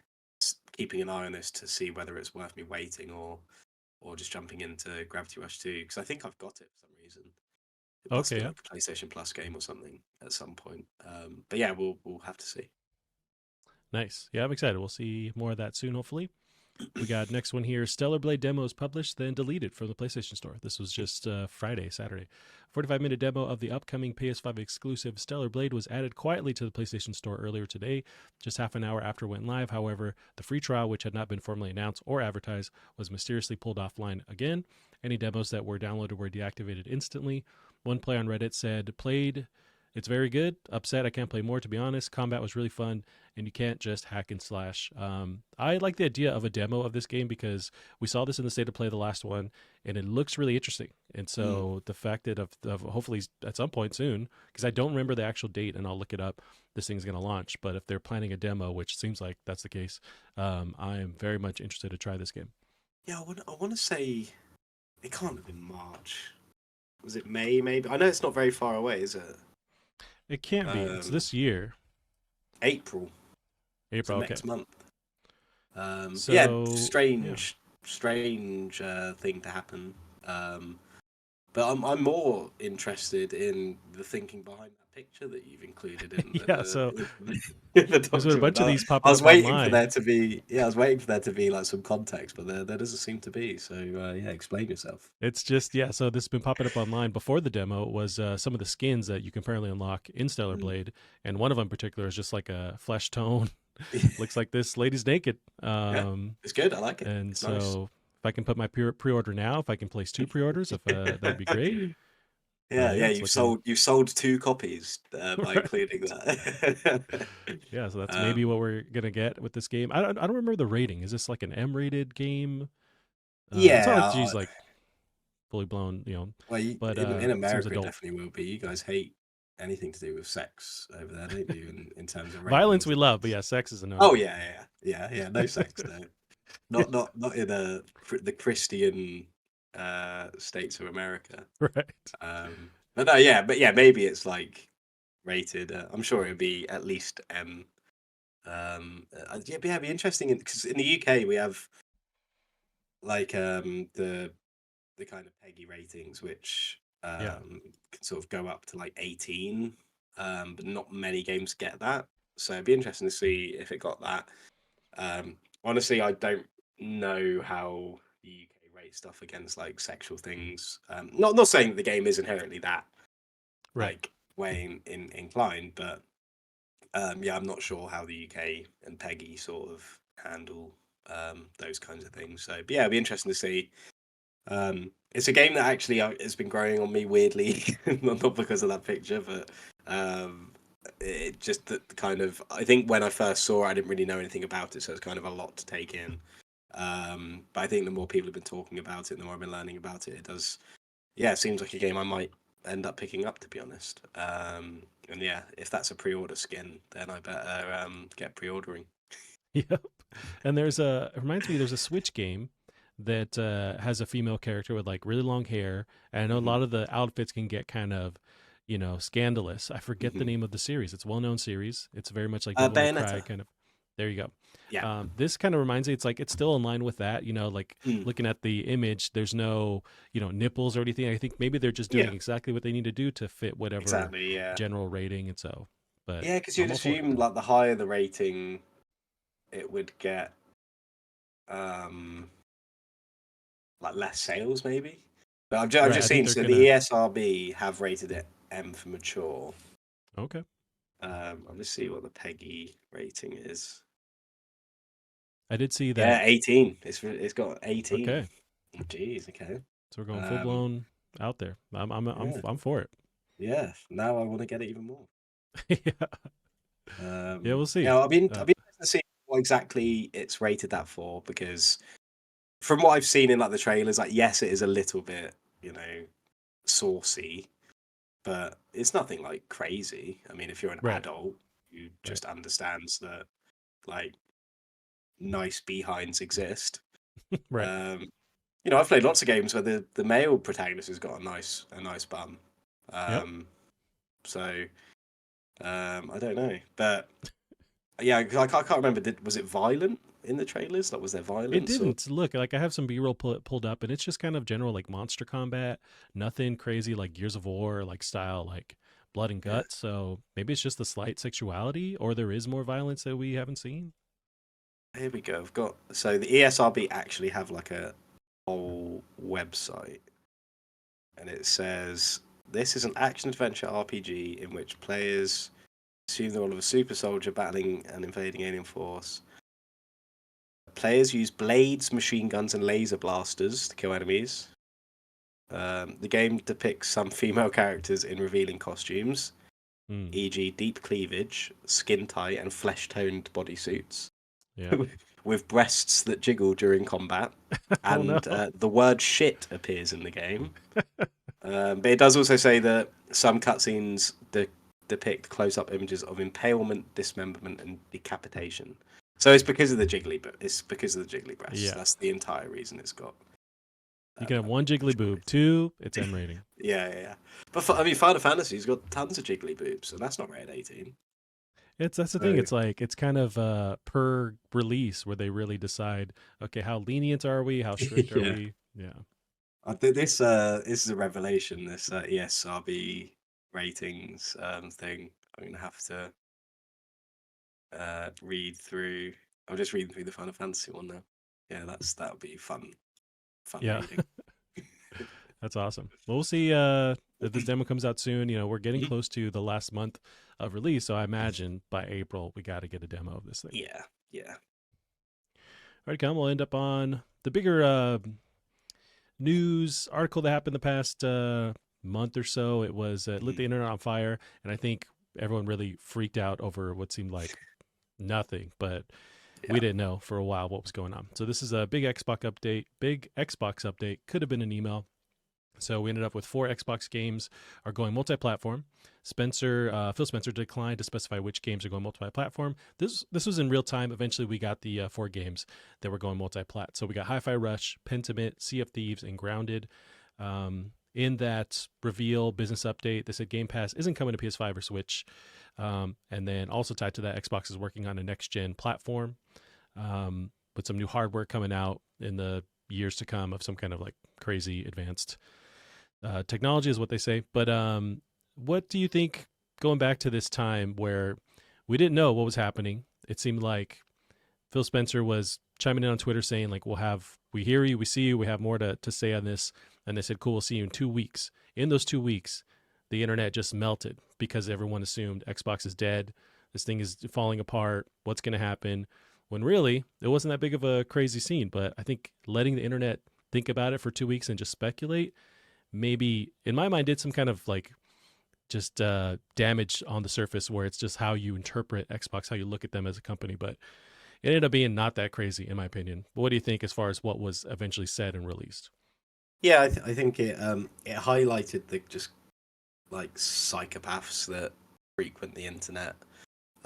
keeping an eye on this to see whether it's worth me waiting or just jumping into Gravity Rush 2, because I think I've got it for some reason. It must Okay. be Yeah. like a PlayStation Plus game or something at some point. But yeah, we'll have to see. Nice. Yeah, I'm excited. We'll see more of that soon, hopefully. We got next one here. Stellar Blade demos published, then deleted from the PlayStation Store. This was just Saturday. 45-minute demo of the upcoming PS5 exclusive Stellar Blade was added quietly to the PlayStation Store earlier today, just half an hour after it went live. However, the free trial, which had not been formally announced or advertised, was mysteriously pulled offline again. Any demos that were downloaded were deactivated instantly. One player on Reddit said, "Played. It's very good. Upset I can't play more, to be honest. Combat was really fun, and you can't just hack and slash." I like the idea of a demo of this game because we saw this in the state of play, the last one, and it looks really interesting. And Mm. so the fact that of hopefully at some point soon, because I don't remember the actual date, and I'll look it up, this thing's going to launch. But if they're planning a demo, which seems like that's the case, I am very much interested to try this game. Yeah, I want to say it can't have been March. Was it May? Maybe. I know it's not very far away, is it? It can't be. It's Um, this year, April. So April. Okay. next month. Yeah, So yeah. strange thing to happen. But I'm more interested in the thinking behind that picture that you've included in Yeah. So the there's been a bunch document. of these I popping was up waiting for there online. to be, yeah, I was waiting for there to be like some context, but there doesn't seem to be. So yeah, explain yourself. It's just, yeah. So this has been popping up online before the demo. Was some of the skins that you can apparently unlock in Stellar Mm. Blade, and one of them in particular is just like a flesh tone. Looks like this lady's naked. Yeah, it's good. I like it. And It's nice. so if I can put my pre-order now, if I can place two pre-orders, if that'd be great. Yeah, Yeah, yeah, it's looking you've sold two copies by right. including that. Yeah, so that's maybe um, what we're gonna get with this game. I don't remember the rating. Is this like an M-rated game? It's not like yeah, she's like fully blown, well, but in it seems America it adult. definitely will be. You guys hate anything to do with sex over there, don't you? In terms of Violence ratings we and love, but things. yeah, sex is a Oh no-no. yeah, yeah, yeah, yeah. No sex, no. Not in the Christian states of America. Right. But no, yeah, maybe it's like rated. I'm sure it would be at least M. Yeah, it'd be interesting because in the UK we have like the kind of PEGI ratings, which Yeah. can sort of go up to like 18, but not many games get that. So it'd be interesting to see if it got that. Honestly, I don't know how the UK rates stuff against like sexual things. Not saying that the game is inherently that Right. like way inclined, but yeah, I'm not sure how the UK and PEGI sort of handle those kinds of things. So, but yeah, it'd be interesting to see. It's a game that actually has been growing on me weirdly, not because of that picture, but um, it just the kind of. I think when I first saw it, I didn't really know anything about it, so it's kind of a lot to take in. But I think the more people have been talking about it, the more I've been learning about it. It does, yeah, it seems like a game I might end up picking up, to be honest. And yeah, if that's a pre-order skin, then I better get pre-ordering. Yep. And it reminds me, there's a Switch game that has a female character with like really long hair. And I know a Hmm. lot of the outfits can get kind of, scandalous. I forget the Hmm. name of the series. It's a well-known series. It's very much like Devil May Cry Bayonetta. kind of. There you go. Yeah. This kind of reminds me, it's like it's still in line with that. Like Mm. looking at the image, there's no, nipples or anything. I think maybe they're just doing Yeah. exactly what they need to do to fit whatever Exactly. Yeah. general rating. And so, but Yeah, because you'd I'm all for it. assume like the higher the rating, it would get um like less sales maybe. But I've Right. just I think seen they're so the gonna. ESRB have rated it M for mature. Okay. I'll just see what the PEGI rating is. I did see Yeah, that. 18. It's got 18. Okay. Oh, jeez, okay. So we're going full Um, blown out there. yeah, I'm for it. yeah. Now I want to get it even more. Yeah. Yeah, we'll see. Yeah, I've been interested to see what exactly it's rated that for because from what I've seen in like the trailers, like yes, it is a little bit, saucy, but it's nothing like crazy. I mean, if you're an Right. adult who Right. just understands that like nice behinds exist. Right. Um, I've played lots of games where the male protagonist has got a nice bum. Yep. Um, so I don't know, but yeah, I can't remember. Was it violent in the trailers? Like, was there It violence or? didn't look like I have some B-roll pulled up, and it's just kind of general like monster combat, nothing crazy like Gears of War like style like blood and Yeah, guts. So maybe it's just the slight sexuality, or there is more violence that we haven't seen. here we go. I've got so the ESRB actually have like a whole website, and it says this is an action adventure RPG in which players assume the role of a super soldier battling an invading alien force. Players use blades, machine guns, and laser blasters to kill enemies. The game depicts some female characters in revealing costumes, Mm, e.g., deep cleavage, skin tight, and flesh toned bodysuits, yeah. with breasts that jiggle during combat. Oh no. And the word shit appears in the game. But it does also say that some cutscenes depict close up images of impalement, dismemberment, and decapitation. So it's because of the jiggly, but it's because of the jiggly breasts. Yeah. That's the entire reason it's got. You can have one jiggly Mature boob, rating. two, it's M rating. Yeah, yeah, yeah. But I mean, Final Fantasy's got tons of jiggly boobs, and that's not rated 18. That's the thing. So It's like it's kind of per release where they really decide. Okay, how lenient are we? How strict are yeah, we? Yeah. I think this is a revelation. This ESRB ratings thing. I'm gonna have to read through. I'm just reading through the Final Fantasy one now. Yeah, that would be fun Yeah. reading. That's awesome. Well, we'll see if this demo comes out soon. We're getting Mhm. close to the last month of release, so I imagine by April we got to get a demo of this thing. Yeah, yeah. All right, come. We'll end up on the bigger news article that happened the past month or so. It was lit Mhm. the internet on fire, and I think everyone really freaked out over what seemed like nothing, but we Yeah. didn't know for a while what was going on. So this is a big Xbox update. Big Xbox update. Could have been an email. So we ended up with 4 Xbox games are going multi-platform. Phil Spencer declined to specify which games are going multi-platform. This was in real time. Eventually, we got the 4 games that were going multi-plat. So we got Hi-Fi Rush, Pentiment, Sea of Thieves, and Grounded. In that reveal business update, they said Game Pass isn't coming to PS5 or Switch. And then also tied to that, Xbox is working on a next-gen platform with some new hardware coming out in the years to come of some kind of like crazy advanced technology is what they say. But what do you think going back to this time where we didn't know what was happening? It seemed like Phil Spencer was chiming in on Twitter saying like, we hear you, we see you, we have more to say on this. And they said, cool, we'll see you in 2 weeks. In those 2 weeks, the internet just melted because everyone assumed Xbox is dead. This thing is falling apart. What's going to happen? When really, it wasn't that big of a crazy scene. But I think letting the internet think about it for 2 weeks and just speculate maybe in my mind did some kind of like just damage on the surface where it's just how you interpret Xbox, how you look at them as a company. But it ended up being not that crazy in my opinion. But what do you think as far as what was eventually said and released? Yeah, I think it highlighted the just like psychopaths that frequent the internet.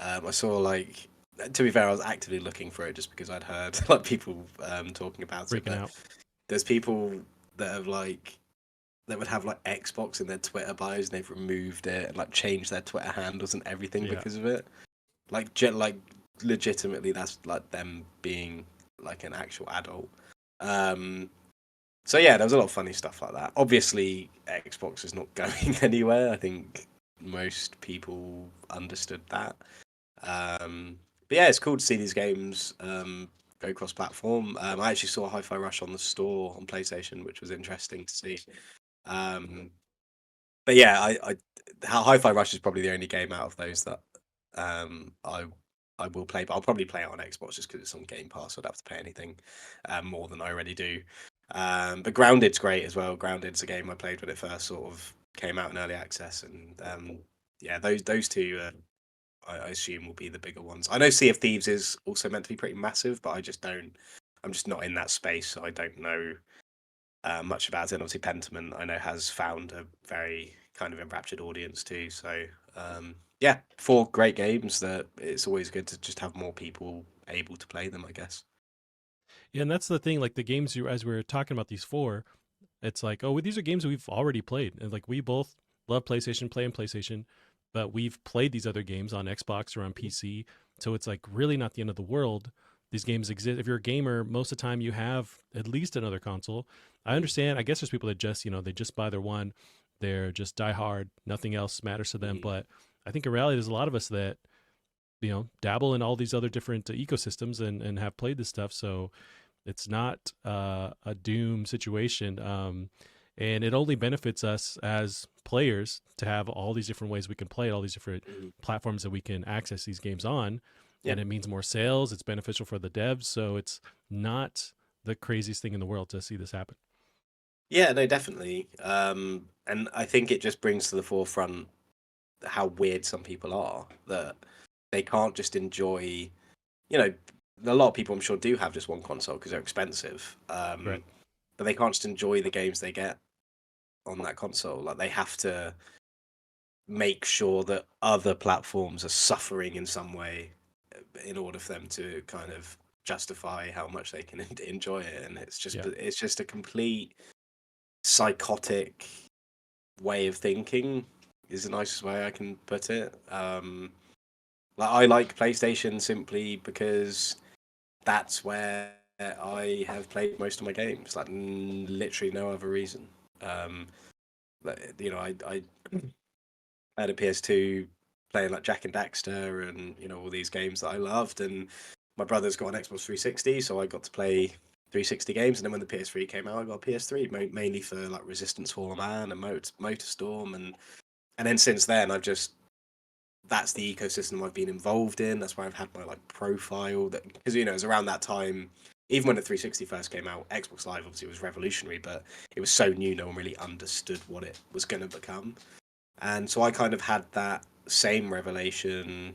I saw like, to be fair, I was actively looking for it just because I'd heard like people talking about it. Freaking But out. there's people that have like that would have like Xbox in their Twitter bios and they've removed it and like changed their Twitter handles and everything Yeah. because of it. Like like legitimately, that's like them being like an actual adult. Um, so yeah, there was a lot of funny stuff like that. Obviously, Xbox is not going anywhere. I think most people understood that. But yeah, it's cool to see these games go cross-platform. I actually saw Hi-Fi Rush on the store on PlayStation, which was interesting to see. Um, but yeah, Hi-Fi Rush is probably the only game out of those that um, I I will play, but I'll probably play it on Xbox just because it's on Game Pass. So I'd have to pay anything more than I already do. But Grounded's great as well. Grounded's a game I played when it first sort of came out in early access, and yeah, those two I assume will be the bigger ones. I know Sea of Thieves is also meant to be pretty massive, but I just don't. I'm just not in that space, so I don't know much about it. And obviously, Pentiment I know has found a very kind of enraptured audience too. So yeah, 4 great games that it's always good to just have more people able to play them, I guess. Yeah, and that's the thing. Like the games you, as we were talking about these 4, it's like, oh, well, these are games we've already played, and like we both love PlayStation, play in PlayStation, but we've played these other games on Xbox or on PC. So it's like really not the end of the world. These games exist. If you're a gamer, most of the time you have at least another console. I Mm-hmm. understand. I guess there's people that just, they just buy their one. They're just die hard. Nothing else matters to them. Mm-hmm. But I think in reality, there's a lot of us that dabble in all these other different ecosystems and have played this stuff. So it's not a doom situation. And it only benefits us as players to have all these different ways we can play, all these different Mm-hmm. platforms that we can access these games on. Yeah. And it means more sales. It's beneficial for the devs. So it's not the craziest thing in the world to see this happen. Yeah, no, definitely. And I think it just brings to the forefront how weird some people are that they can't just enjoy. You know, a lot of people I'm sure do have just one console because they're expensive. Right. But they can't just enjoy the games they get on that console. Like they have to make sure that other platforms are suffering in some way in order for them to kind of justify how much they can enjoy it. And Yeah. it's just a complete psychotic way of thinking is the nicest way I can put it. Like I like PlayStation simply because that's where I have played most of my games. Like literally no other reason. Um, I had a PS2 playing like Jack and Daxter and all these games that I loved, and my brother's got an Xbox 360, so I got to play 360 games. And then when the PS3 came out, I got a PS3 mainly for like Resistance Fall of Man and Motorstorm, and then since then I've just that's the ecosystem I've been involved in. That's where I've had my like profile. That because it was around that time. Even when the 360 first came out, Xbox Live obviously was revolutionary, but it was so new, no one really understood what it was going to become. And so I kind of had that same revelation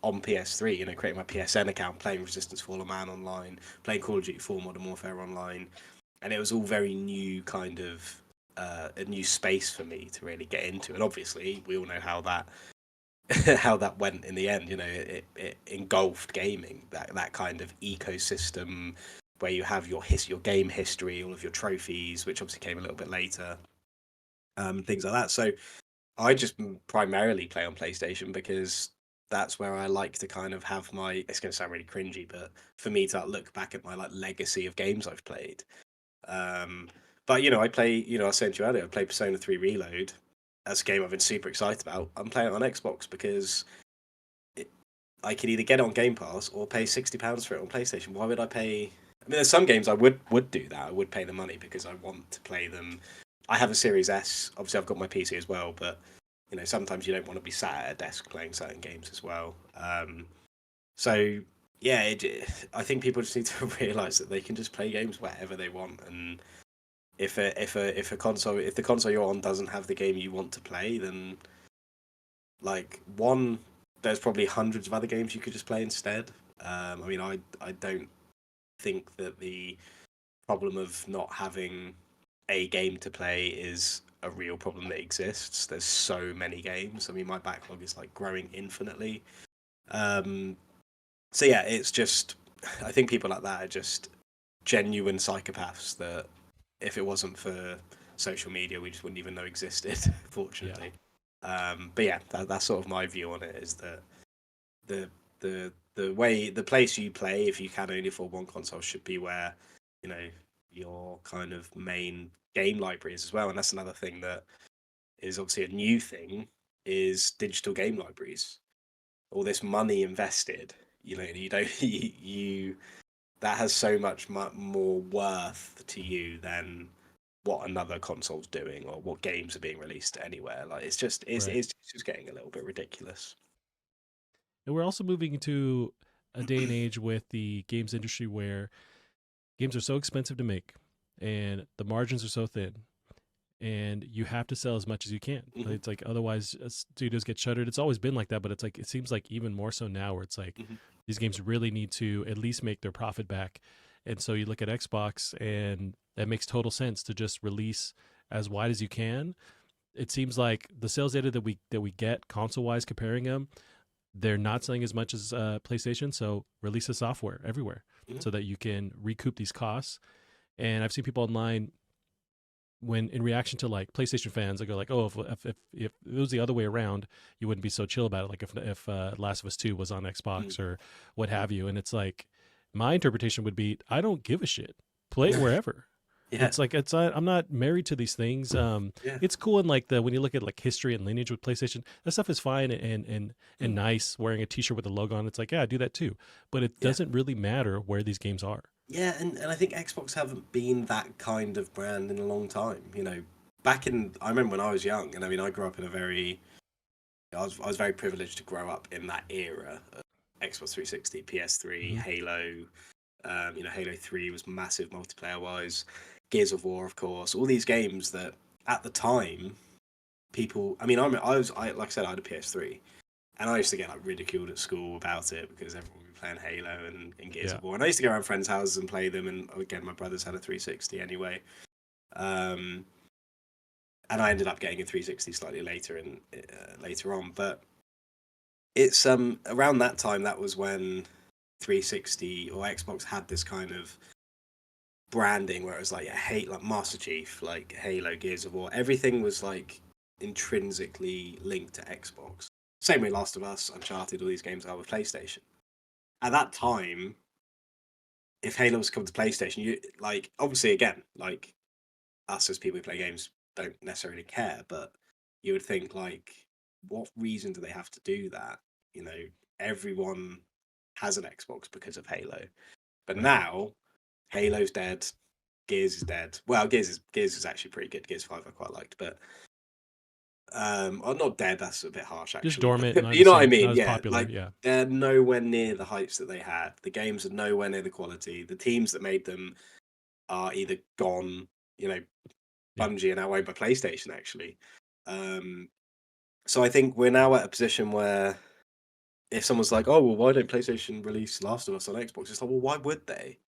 on PS3, creating my PSN account, playing Resistance Fall of Man online, playing Call of Duty 4 Modern Warfare online. And it was all very new kind of a new space for me to really get into. And obviously, we all know how that how that went in the end. You know, it engulfed gaming, that kind of ecosystem where you have your your game history, all of your trophies, which obviously came a little bit later, things like that. So I just primarily play on PlayStation because that's where I like to kind of have my. It's going to sound really cringy, but for me to look back at my like legacy of games I've played. Um, but I play. I said to you earlier, I play Persona 3 Reload. That's a game I've been super excited about. I'm playing it on Xbox because I can either get it on Game Pass or pay £60 for it on PlayStation. Why would I pay? I mean, there's some games I would do that. I would pay the money because I want to play them. I have a Series S. Obviously, I've got my PC as well, but sometimes you don't want to be sat at a desk playing certain games as well. So yeah, I think people just need to realize that they can just play games wherever they want, and if the console you're on doesn't have the game you want to play, then like there's probably hundreds of other games you could just play instead. I mean, I don't think that the problem of not having a game to play is a real problem that exists. There's so many games. I mean, my backlog is like growing infinitely. So yeah, it's just I think people like that are just genuine psychopaths that if it wasn't for social media, we just wouldn't even know existed. Fortunately, but yeah, that's sort of my view on it. Is that the the place you play, if you can only afford one console, should be where your kind of main game library is as well. And that's another thing that is obviously a new thing is digital game libraries. All this money invested, you don't you that has so much more worth to you than what another console's doing or what games are being released anywhere. Like Right. it's just getting a little bit ridiculous. And we're also moving into a day and age with the games industry where games are so expensive to make and the margins are so thin and you have to sell as much as you can. Hmm. It's like otherwise studios get shuttered. It's always been like that, but it's like it seems like even more so now where it's like Hmm. these games really need to at least make their profit back. And so you look at Xbox and that makes total sense to just release as wide as you can. It seems like the sales data that we get console wise comparing them, they're not selling as much as PlayStation. So release the software everywhere Hmm. so that you can recoup these costs. And I've seen people online when in reaction to like PlayStation fans, I go like, oh, if it was the other way around, you wouldn't be so chill about it. Like if Last of Us 2 was on Xbox or what have you. And it's like my interpretation would be, I don't give a shit. Play it wherever. Yeah, It's like I'm not married to these things. yeah. It's cool and like the when you look at like history and lineage with PlayStation, that stuff is fine and Mm. nice. Wearing a T-shirt with a logo on, it's like yeah, I do that too. But it Yeah. doesn't really matter where these games are. Yeah, and I think Xbox haven't been that kind of brand in a long time. I remember when I was young, and I mean, I grew up in I was very privileged to grow up in that era of Xbox 360, PS3, Hmm. Halo. Halo 3 was massive multiplayer wise. Gears of War, of course, all these games that at the time people. I mean, like I said, I had a PS3, and I used to get like ridiculed at school about it because everyone would be playing Halo and Gears Yeah, of War. And I used to go around friends' houses and play them. And again, my brothers had a 360 anyway. Um, and I ended up getting a 360 slightly later and later on. But it's around that time that was when 360 or Xbox had this kind of branding where it was like like Master Chief, like Halo, Gears of War. Everything was like intrinsically linked to Xbox. Same way Last of Us, Uncharted, all these games are with PlayStation. At that time, if Halo was come to PlayStation, you like obviously again, like us as people who play games don't necessarily care, but you would think like, what reason do they have to do that? You know, everyone has an Xbox because of Halo. But right. now Halo's dead, Gears is dead. Well, Gears is actually pretty good. Gears 5 I quite liked, but not dead. That's a bit harsh, Just actually. dormant, But not you the know what I same, not mean? as Yeah, popular. like Yeah, they're nowhere near the heights that they had. The games are nowhere near the quality. The teams that made them are either gone. yeah. Bungie are now owned by PlayStation, actually. Um, so I think we're now at a position where if someone's like, "Oh, well, why don't PlayStation release Last of Us on Xbox?" It's like, well, why would they?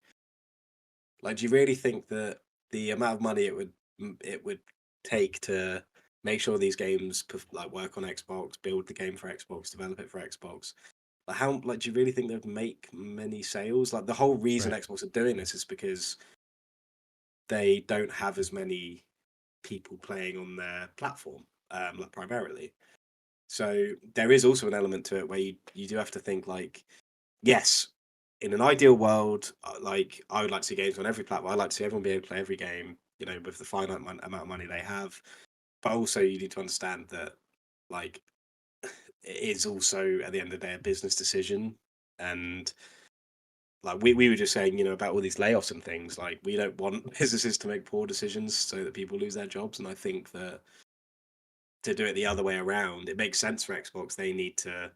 Like, do you really think that the amount of money it would take to make sure these games like work on Xbox, build the game for Xbox, develop it for Xbox. Like how like do you really think they'd make many sales? Like the whole reason Right. Xbox are doing this is because they don't have as many people playing on their platform, like primarily. So there is also an element to it where you do have to think like, yes, in an ideal world, like I would like to see games on every platform. I'd like to see everyone be able to play every game, you know, with the finite amount of money they have. But also, you need to understand that, like, it is also at the end of the day a business decision, and like we were just saying, you know, about all these layoffs and things. Like, we don't want businesses to make poor decisions so that people lose their jobs, and I think that to do it the other way around, it makes sense for Xbox. They need to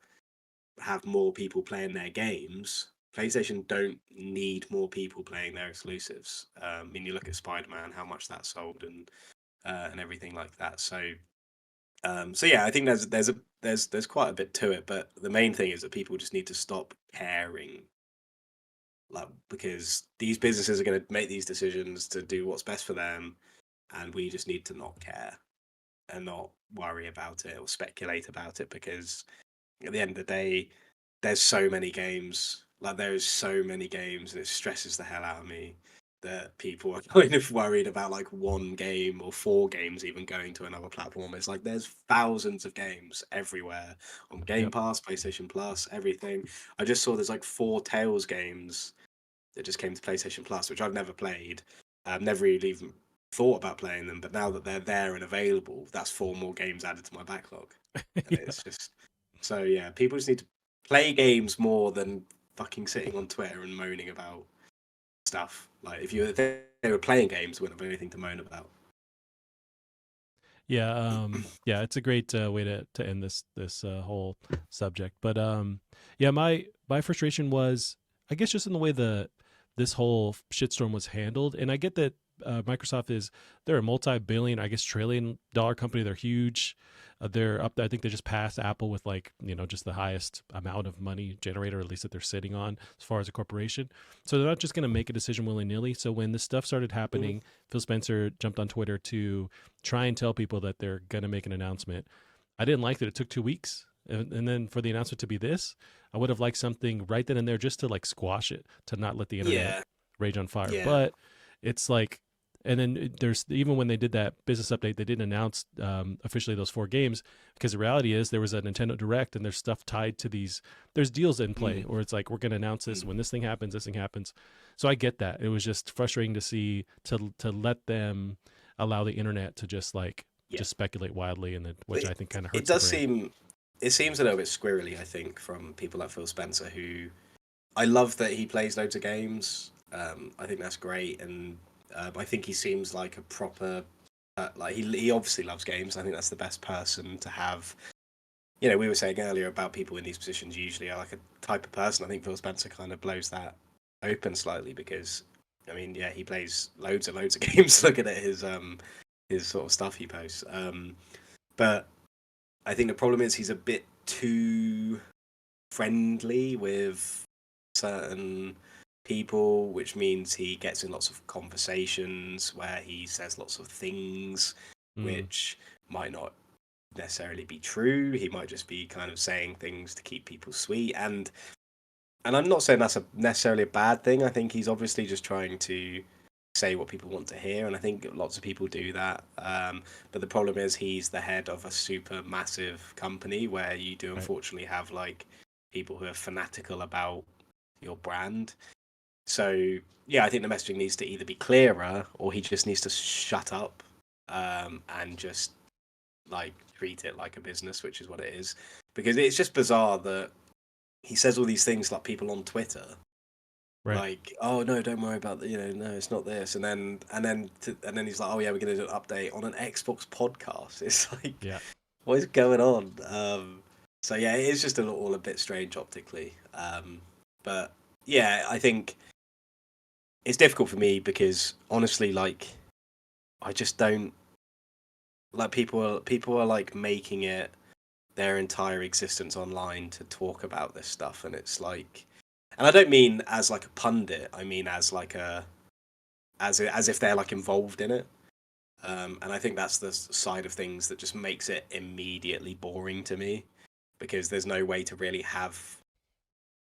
have more people playing their games. PlayStation don't need more people playing their exclusives. I mean, you look at Spider-Man, how much that sold, and everything like that. So yeah, I think there's quite a bit to it, but the main thing is that people just need to stop caring, like because these businesses are going to make these decisions to do what's best for them, and we just need to not care and not worry about it or speculate about it because at the end of the day, there's so many games. Like there's so many games, and it stresses the hell out of me that people are kind of worried about like one game or four games even going to another platform. It's like there's thousands of games everywhere on Game Yep. Pass, PlayStation Plus, everything. I just saw there's like four Tales games that just came to PlayStation Plus, which I've never played. I've never really even thought about playing them, but now that they're there and available, that's four more games added to my backlog. And Yeah. it's just so yeah, people just need to play games more than fucking sitting on Twitter and moaning about stuff. Like if they were playing games, we wouldn't have anything to moan about. Yeah, yeah, it's a great way to end this whole subject. But yeah, my frustration was, I guess, just in the way the this whole shitstorm was handled. And I get that Microsoft they're a multi-billion, I guess, trillion-dollar company. They're huge. They're up there. I think they just passed Apple with like just the highest amount of money generator, at least that they're sitting on as far as a corporation. So they're not just going to make a decision willy nilly. So when this stuff started Mm. happening, Phil Spencer jumped on Twitter to try and tell people that they're going to make an announcement. I didn't like that it took 2 weeks. And then for the announcement to be this, I would have liked something right then and there just to like squash it, to not let the internet Yeah, rage on fire. yeah, But it's like, and then there's even when they did that business update, they didn't announce officially those four games because the reality is there was a Nintendo Direct and there's stuff tied to these. There's deals in play, mm, or it's like we're going to announce this mm, when this thing happens. This thing happens. So I get that. It was just frustrating to see to let them allow the internet to just like yeah. just speculate wildly, and which It, I think kind of it hurts the does brand. seem it seems a little bit squirrely. I think from people like Phil Spencer, who I love that he plays loads of games. I think that's great, and I think he seems like a proper like he obviously loves games. I think that's the best person to have. You know, we were saying earlier about people in these positions usually are like a type of person. I think Phil Spencer kind of blows that open slightly because, I mean, yeah, he plays loads of games. Looking at his sort of stuff he posts, but I think the problem is he's a bit too friendly with certain people, which means he gets in lots of conversations where he says lots of things Mm, which might not necessarily be true. He might just be kind of saying things to keep people sweet, and I'm not saying that's necessarily a bad thing. I think he's obviously just trying to say what people want to hear, and I think lots of people do that. But the problem is he's the head of a super massive company where you do right. unfortunately have like people who are fanatical about your brand. So yeah, I think the messaging needs to either be clearer or he just needs to shut up and just like treat it like a business, which is what it is. Because it's just bizarre that he says all these things like people on Twitter, Right. like, "Oh no, don't worry about the, no, it's not this," and then he's like, "Oh yeah, we're gonna do an update on an Xbox podcast." It's like, Yeah. what is going on? So yeah, it is just all a bit strange optically. But yeah, I think it's difficult for me because honestly, like, I just don't like people are like making it their entire existence online to talk about this stuff, and it's like, and I don't mean as like a pundit, I mean as like as if they're like involved in it. And I think that's the side of things that just makes it immediately boring to me, because there's no way to really have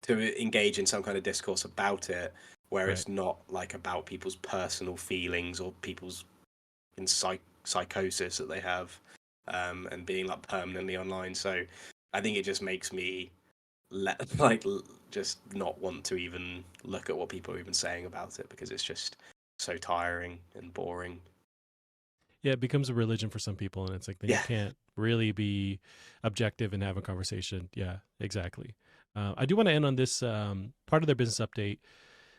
to engage in some kind of discourse about it where Right. it's not like about people's personal feelings or people's in psychosis that they have, and being like permanently online. So I think it just makes me like just not want to even look at what people are even saying about it, because it's just so tiring and boring. Yeah, it becomes a religion for some people, and it's like then you Yeah. can't really be objective and have a conversation. Yeah, exactly. I do want to end on this part of their business update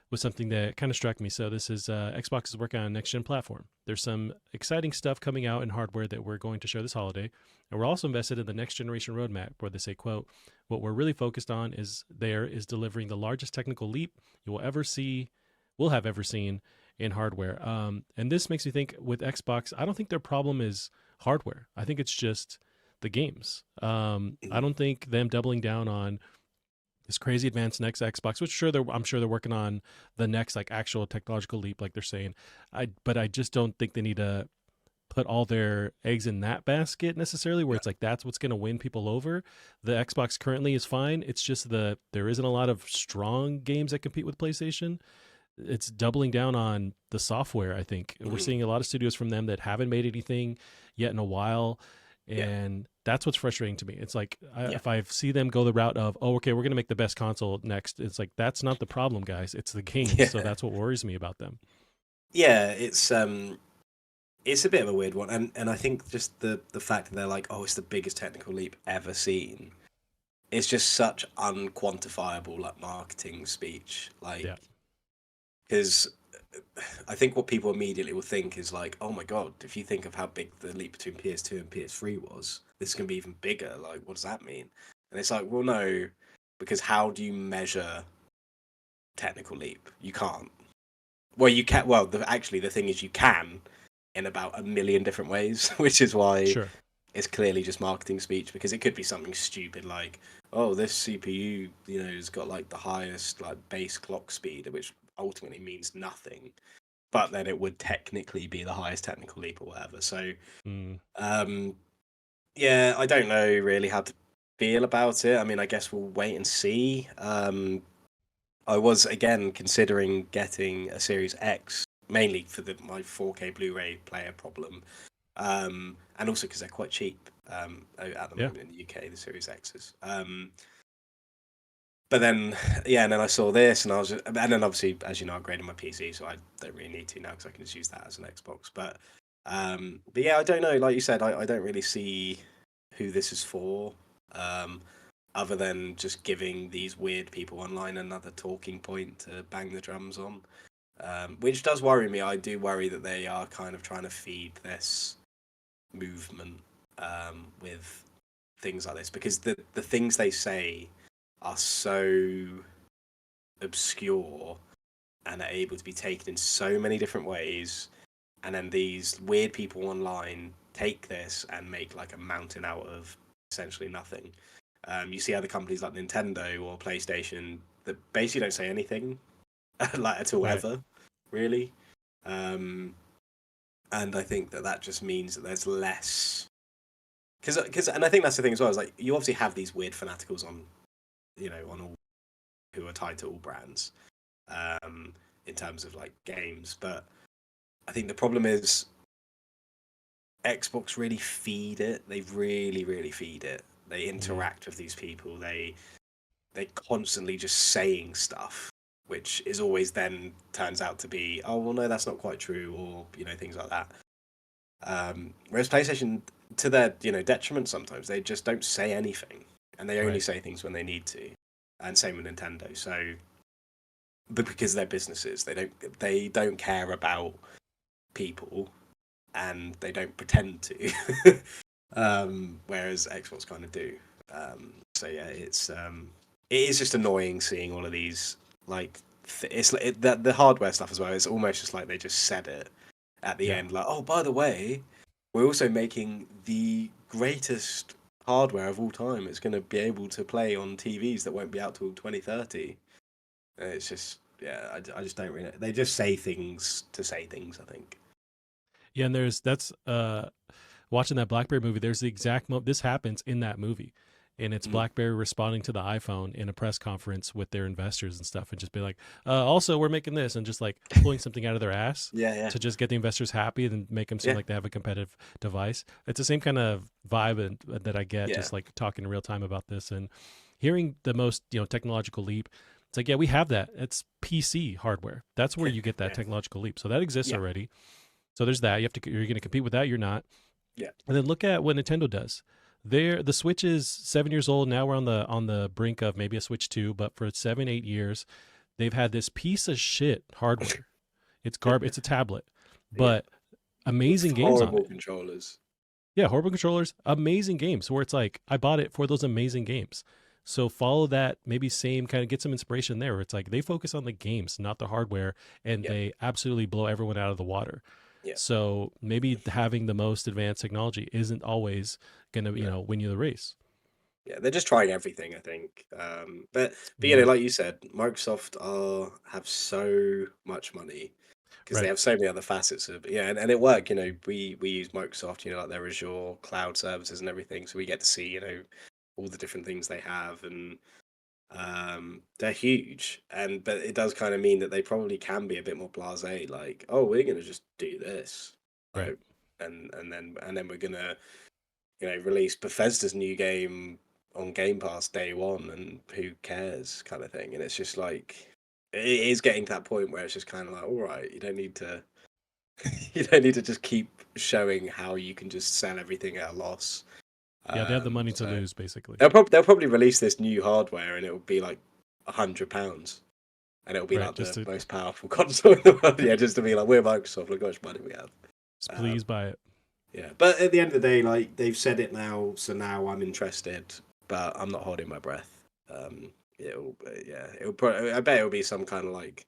with something that kind of struck me. So this is Xbox is working on a next gen platform. There's some exciting stuff coming out in hardware that we're going to show this holiday, and we're also invested in the next generation roadmap, where they say, "quote What we're really focused on is delivering the largest technical leap you will have ever seen in hardware." And this makes me think with Xbox, I don't think their problem is hardware. I think it's just the games. I Mm. don't think them doubling down on this crazy advanced next Xbox, which I'm sure they're working on the next like actual technological leap, like they're saying. But I just don't think they need to put all their eggs in that basket necessarily, where Yeah. it's like that's what's going to win people over. The Xbox currently is fine. It's just there isn't a lot of strong games that compete with PlayStation. It's doubling down on the software. I think we're Mm. seeing a lot of studios from them that haven't made anything yet in a while, Yeah. and that's what's frustrating to me. It's like Yeah. if I see them go the route of, oh, okay, we're going to make the best console next, it's like that's not the problem, guys. It's the games. So Yeah. that's what worries me about them. Yeah. It's a bit of a weird one, and I think just the fact that they're like, oh, it's the biggest technical leap ever seen. It's just such unquantifiable like marketing speech, like, Yeah, because I think what people immediately will think is like, oh my god, if you think of how big the leap between PS2 and PS3 was, this is going to be even bigger. Like, what does that mean? And it's like, well, no, because how do you measure technical leap? You can't. Well, you can. Well, actually, the thing is, you can in about a million different ways, which is why sure. it's clearly just marketing speech. Because it could be something stupid like, oh, this CPU, has got like the highest like base clock speed, which ultimately means nothing, but then it would technically be the highest technical leap or whatever. So, Mm, um, yeah, I don't know really how to feel about it. I mean, I guess we'll wait and see. I was again considering getting a Series X, mainly for my 4K Blu-ray player problem, and also because they're quite cheap at the yeah, moment in the UK, the Series X's. But then, yeah, and then I saw this, and and then obviously, as you know, I upgraded my PC, so I don't really need to now because I can just use that as an Xbox. But yeah, I don't know. Like you said, I don't really see who this is for, um, other than just giving these weird people online another talking point to bang the drums on, which does worry me. I do worry that they are kind of trying to feed this movement, with things like this, because the things they say are so obscure and are able to be taken in so many different ways, and then these weird people online take this and make like a mountain out of essentially nothing. You see other companies like Nintendo or PlayStation that basically don't say anything like at all right. ever, really. Um, and I think that just means that there's less, because and I think that's the thing as well, is like you obviously have these weird fanaticals on, on all, who are tied to all brands, um, in terms of like games. But I think the problem is Xbox really feed it. They really, really feed it. They Mm, interact with these people. They constantly just saying stuff, which is always then turns out to be, oh well, no, that's not quite true, or things like that. Whereas PlayStation, to their detriment, sometimes they just don't say anything, and they only right. say things when they need to. And same with Nintendo. So, but because they're businesses, they don't care about people, and they don't pretend to. Whereas Xbox kind of do. So yeah, it is just annoying seeing all of these like it's like the hardware stuff as well. It's almost just like they just said it at the Yeah. end, like, oh, by the way, we're also making the greatest hardware of all time. It's going to be able to play on TVs that won't be out till 2030. And it's just, yeah, I just don't really. They just say things to say things, I think. Yeah, and that's watching that BlackBerry movie. There's the exact this happens in that movie, and it's Mm. BlackBerry responding to the iPhone in a press conference with their investors and stuff, and just be like, also we're making this, and just like pulling something out of their ass Yeah, yeah, to just get the investors happy and make them seem yeah, like they have a competitive device. It's the same kind of vibe that I get yeah, just like talking in real time about this and hearing the most technological leap. It's like, yeah, we have that. It's PC hardware. That's where you get that yeah, technological leap. So that exists yeah, already. So there's that. You're going to compete with that. You're not. yeah, And then look at what Nintendo does. The Switch is 7 years old now. We're on the brink of maybe a Switch 2, but for 7-8 years, they've had this piece of shit hardware. It's garbage. It's a tablet, yeah. but amazing games on Horrible it. controllers. Yeah, horrible controllers, amazing games. Where it's like I bought it for those amazing games. So follow that, maybe same kind of get some inspiration there. Where it's like they focus on the games, not the hardware, and Yeah, they absolutely blow everyone out of the water. yeah, So maybe having the most advanced technology isn't always going to, no. win you the race. Yeah, they're just trying everything, I think. But Yeah, like you said, Microsoft have so much money because they right, have so many other facets of yeah, and at work, we use Microsoft, like their Azure cloud services and everything, so we get to see, all the different things they have, and they're huge. But it does kind of mean that they probably can be a bit more blasé, like, oh, we're gonna just do this, right. like, and then we're gonna release Bethesda's new game on Game Pass day one, and who cares, kind of thing. And it's just like it is getting to that point where it's just kind of like, all right, you don't need to, you don't need to just keep showing how you can just sell everything at a loss. Yeah, they have the money to So lose, basically. they'll probably release this new hardware, and it will be like £100, and it'll be Right, like just the to most powerful console in the world. Yeah, just to be like, we're Microsoft, look how much money we have. just Um, please buy it. Yeah, but at the end of the day, like they've said it now, so now I'm interested, but I'm not holding my breath. It'll probably. I bet it'll be some kind of like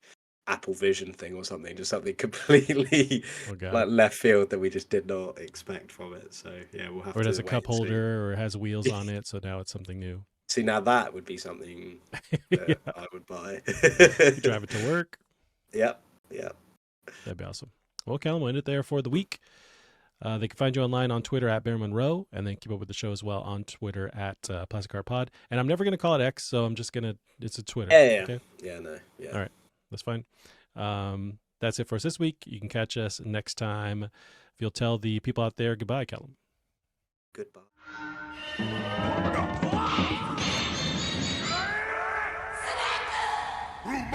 Apple Vision thing or something, just something completely Oh God. like left field that we just did not expect from it. So yeah, we'll have Or it has to a wait cup and see. holder, or it has wheels on it, so now it's something new. See, now that would be something Yeah, that I would buy. you drive it to work. Yep, yep. That'd be awesome. Well, Callum, we'll end it there for the week. They can find you online on Twitter at Bear Monroe, and then keep up with the show as well on Twitter at Plastic Car Pod. And I'm never going to call it X, so I'm just going to, it's a Twitter. Yeah, yeah, Okay. yeah. No, yeah. All right. That's fine. That's it for us this week. You can catch us next time. If you'll tell the people out there goodbye, Callum. Goodbye.